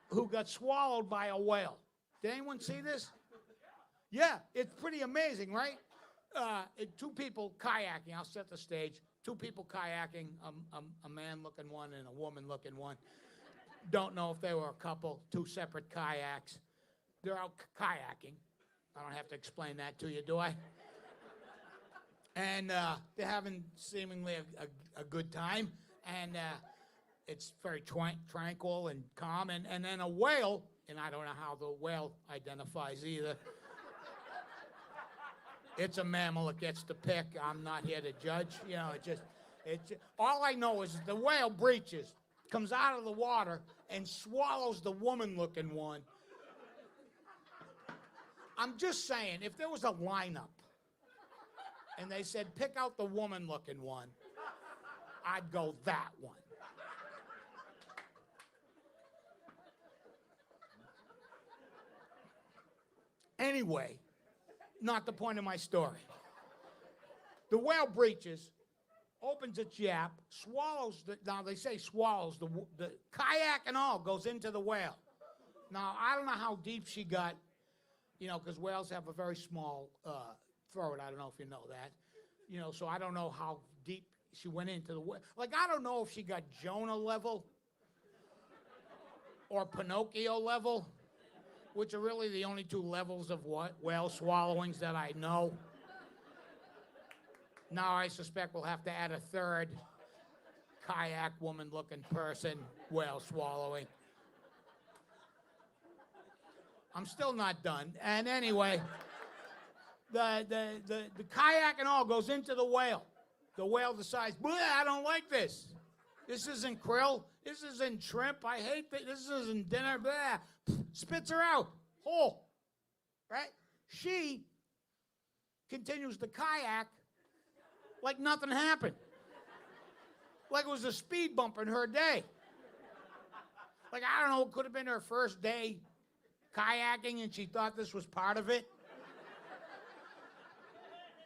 who got swallowed by a whale. Did anyone see this? Yeah, it's pretty amazing, right? two people kayaking. I'll set the stage. Two people kayaking, a man-looking one and a woman-looking one. Don't know if they were a couple, two separate kayaks. They're out kayaking. I don't have to explain that to you, do I? And they're having seemingly a good time. And it's very tranquil and calm. And then a whale, and I don't know how the whale identifies either. It's a mammal. It gets to pick. I'm not here to judge. You know, all I know is the whale breaches, comes out of the water, and swallows the woman-looking one. I'm just saying, if there was a lineup, and they said, pick out the woman-looking one, I'd go that one. Anyway, not the point of my story. The whale breaches, opens its yap, swallows now they say swallows, the kayak and all goes into the whale. Now, I don't know how deep she got, you know, because whales have a very small throat. I don't know if you know that. You know, so I don't know how deep she went into the whale. Like, I don't know if she got Jonah level or Pinocchio level, which are really the only two levels of whale swallowings that I know. Now I suspect we'll have to add a third kayak woman-looking person whale swallowing. I'm still not done. And anyway, the kayak and all goes into the whale. The whale decides, I don't like this. This isn't krill. This isn't shrimp. I hate this. This isn't dinner. Blah. Spits her out. Whole. Right? She continues to kayak like nothing happened. Like it was a speed bump in her day. Like, I don't know, it could have been her first day kayaking and she thought this was part of it.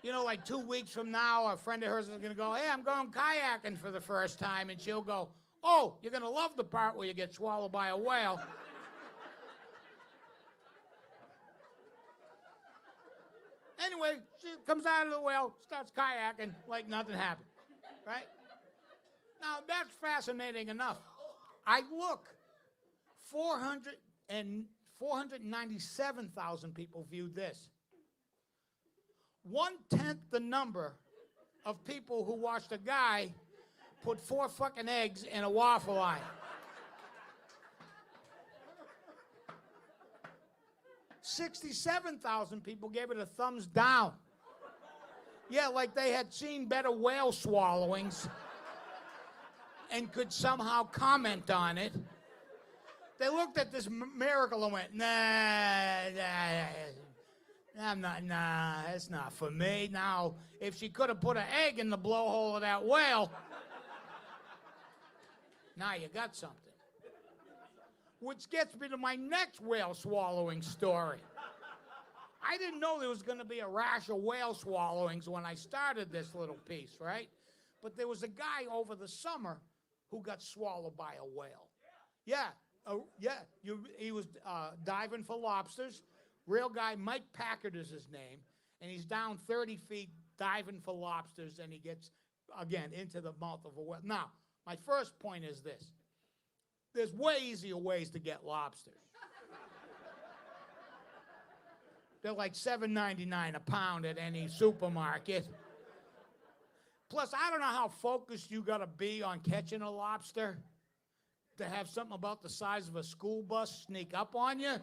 You know, like 2 weeks from now, a friend of hers is going to go, hey, I'm going kayaking for the first time. And she'll go, oh, you're going to love the part where you get swallowed by a whale. Anyway, she comes out of the whale, starts kayaking like nothing happened, right? Now, that's fascinating enough. I look, 497,000 people viewed this. 1/10 the number of people who watched a guy put 4 fucking eggs in a waffle iron. 67,000 people gave it a thumbs down. Yeah, like they had seen better whale swallowings and could somehow comment on it. They looked at this miracle and went, nah, that's not for me. Now, if she could have put an egg in the blowhole of that whale, now you got something. Which gets me to my next whale swallowing story. I didn't know there was going to be a rash of whale swallowings when I started this little piece, right? But there was a guy over the summer who got swallowed by a whale. Yeah, he was diving for lobsters. Real guy, Mike Packard is his name, and he's down 30 feet diving for lobsters, and he gets, again, into the mouth of a whale. Now, my first point is this. There's way easier ways to get lobsters. They're like $7.99 a pound at any supermarket. Plus, I don't know how focused you gotta be on catching a lobster to have something about the size of a school bus sneak up on you.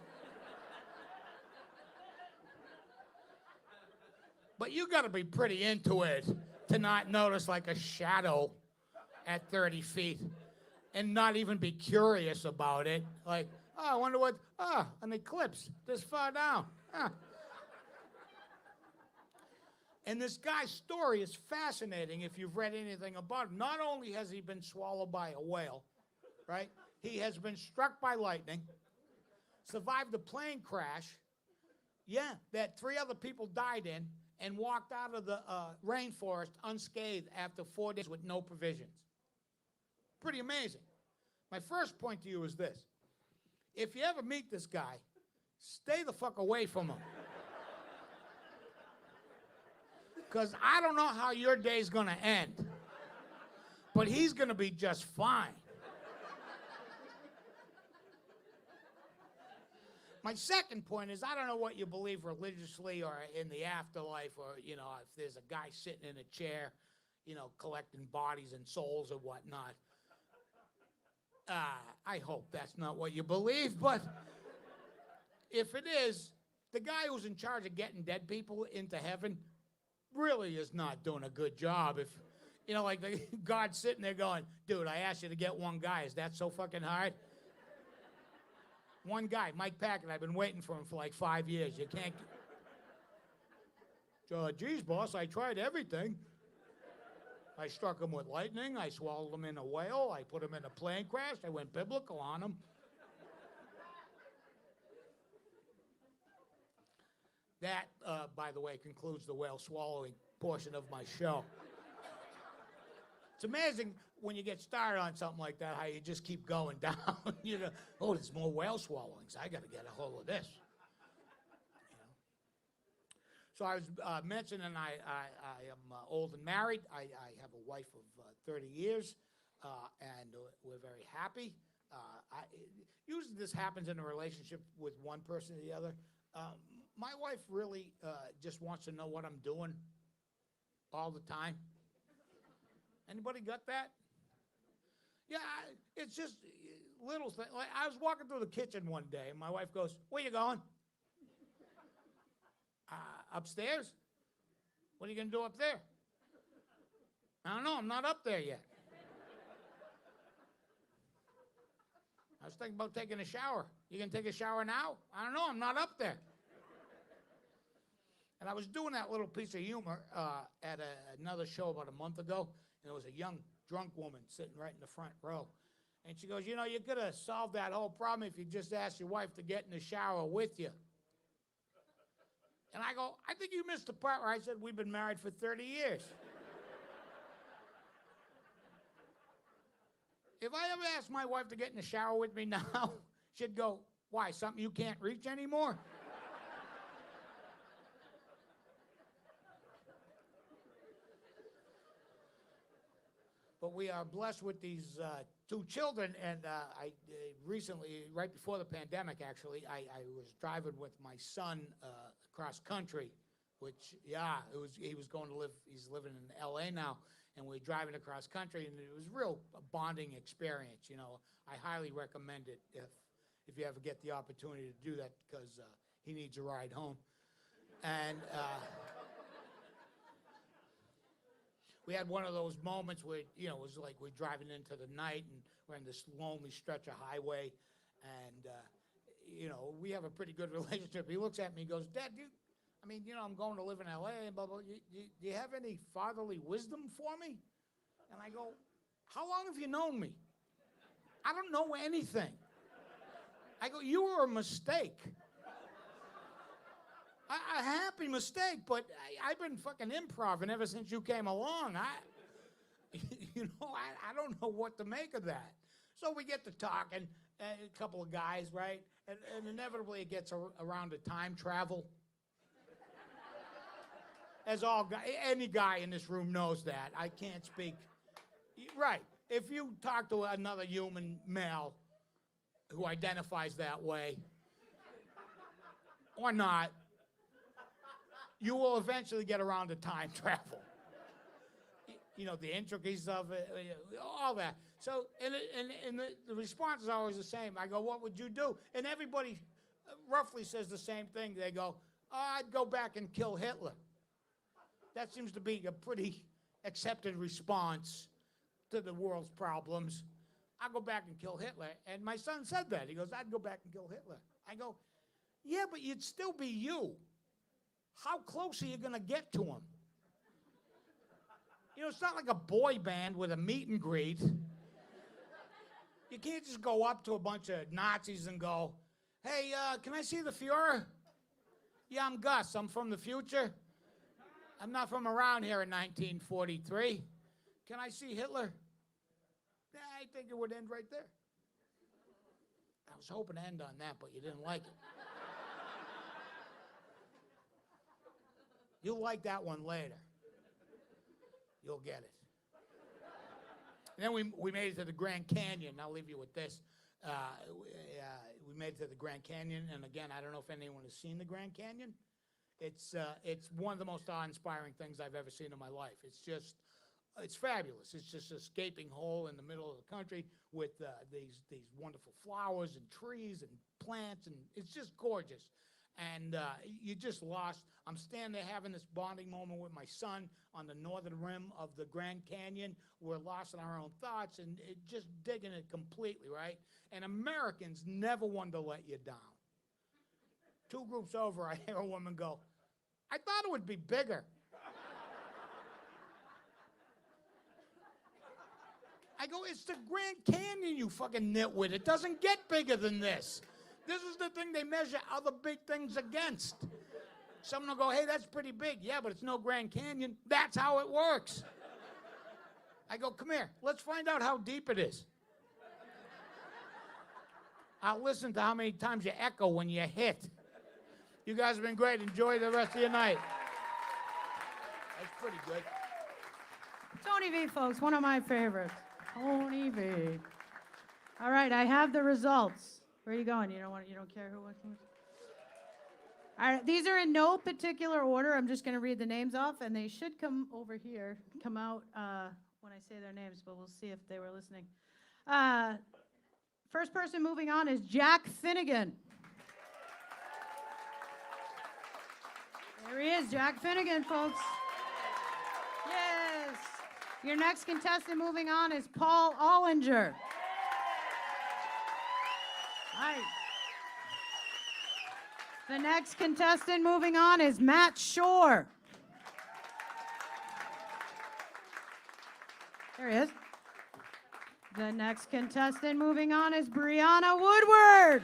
But you gotta be pretty into it to not notice like a shadow at 30 feet. And not even be curious about it. Like, oh, I wonder what, an eclipse this far down. And this guy's story is fascinating if you've read anything about him. Not only has he been swallowed by a whale, right? He has been struck by lightning, survived a plane crash, that 3 other people died in, and walked out of the rainforest unscathed after 4 days with no provisions. Pretty amazing. My first point to you is this. If you ever meet this guy, stay the fuck away from him. Because I don't know how your day's going to end. But he's going to be just fine. My second point is I don't know what you believe religiously or in the afterlife or, you know, if there's a guy sitting in a chair, you know, collecting bodies and souls or whatnot. I hope that's not what you believe, but if it is, the guy who's in charge of getting dead people into heaven really is not doing a good job. If, you know, like God's sitting there going, dude, I asked you to get one guy. Is that so fucking hard? One guy, Mike Packard, I've been waiting for him for like 5 years. You can't. Geez, boss, I tried everything. I struck him with lightning. I swallowed him in a whale. I put him in a plane crash. I went biblical on him. That, by the way, concludes the whale swallowing portion of my show. It's amazing when you get started on something like that, how you just keep going down. You know, oh, there's more whale swallowings. I got to get a hold of this. You know? So I was mentioning I am old and married. I have a wife of 30 years, and we're very happy. Usually this happens in a relationship with one person or the other. My wife really just wants to know what I'm doing all the time. Anybody got that? Yeah, it's just little things. Like I was walking through the kitchen one day, and my wife goes, "Where you going?" Upstairs. What are you going to do up there? I don't know. I'm not up there yet. I was thinking about taking a shower. You going to take a shower now? I don't know. I'm not up there. And I was doing that little piece of humor at another show about a month ago, and there was a young drunk woman sitting right in the front row. And she goes, you know, you could have solved that whole problem if you just asked your wife to get in the shower with you. And I go, I think you missed the part where I said we've been married for 30 years. If I ever asked my wife to get in the shower with me now, she'd go, why, something you can't reach anymore? But we are blessed with these two children, and I recently, right before the pandemic, actually, I was driving with my son across country, which, yeah, he was going to live, he's living in LA now, and we were driving across country, and it was a real bonding experience, you know. I highly recommend it if you ever get the opportunity to do that, because he needs a ride home. And we had one of those moments where, you know, it was like we're driving into the night and we're in this lonely stretch of highway. And, you know, we have a pretty good relationship. He looks at me and goes, Dad, I'm going to live in LA and blah, blah. Do you have any fatherly wisdom for me? And I go, how long have you known me? I don't know anything. I go, you were a mistake. A happy mistake, but I've been fucking improving ever since you came along. I don't know what to make of that. So we get to talking, a couple of guys, right? And inevitably it gets around to time travel. As any guy in this room knows that. I can't speak. Right. If you talk to another human male who identifies that way, or not, you will eventually get around to time travel. You know, the intricacies of it, all that. So, and the response is always the same. I go, what would you do? And everybody roughly says the same thing. They go, I'd go back and kill Hitler. That seems to be a pretty accepted response to the world's problems. I'll go back and kill Hitler. And my son said that. He goes, I'd go back and kill Hitler. I go, yeah, but you'd still be you. How close are you going to get to him? You know, it's not like a boy band with a meet and greet. You can't just go up to a bunch of Nazis and go, hey, can I see the Fuhrer? Yeah, I'm Gus. I'm from the future. I'm not from around here in 1943. Can I see Hitler? Yeah, I think it would end right there. I was hoping to end on that, but you didn't like it. You'll like that one later. You'll get it. And then we made it to the Grand Canyon. I'll leave you with this. We made it to the Grand Canyon, and again, I don't know if anyone has seen the Grand Canyon. It's one of the most awe-inspiring things I've ever seen in my life. It's fabulous. It's just a gaping hole in the middle of the country with these wonderful flowers and trees and plants, and it's just gorgeous. And you just lost. I'm standing there having this bonding moment with my son on the northern rim of the Grand Canyon. We're lost in our own thoughts and just digging it completely, right? And Americans never want to let you down. 2 groups over, I hear a woman go, I thought it would be bigger. I go, it's the Grand Canyon, you fucking nitwit. It doesn't get bigger than this. This is the thing they measure other big things against. Someone will go, hey, that's pretty big. Yeah, but it's no Grand Canyon. That's how it works. I go, come here. Let's find out how deep it is. I'll listen to how many times you echo when you hit. You guys have been great. Enjoy the rest of your night. That's pretty good. Tony V, folks, one of my favorites. Tony V. All right, I have the results. Where are you going? You don't care who wins? All right, these are in no particular order. I'm just going to read the names off, and they should come over here, come out when I say their names, but we'll see if they were listening. First person moving on is Jack Finnegan. There he is, Jack Finnegan, folks. Yes. Your next contestant moving on is Paul Ollinger. Nice. The next contestant moving on is Matt Shore. There he is. The next contestant moving on is Brieana Woodward.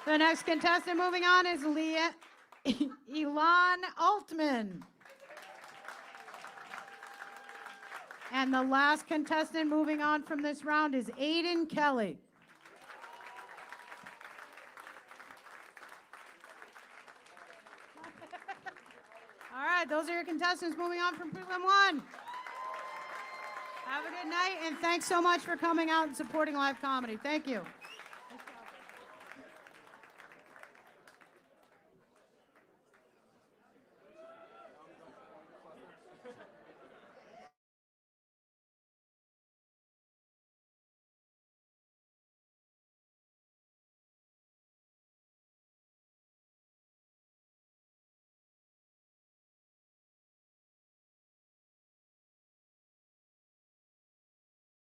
The next contestant moving on is Elon Altman. And the last contestant moving on from this round is Aidan Kelly. All right, those are your contestants moving on from Prelim 1. Have a good night, and thanks so much for coming out and supporting live comedy. Thank you.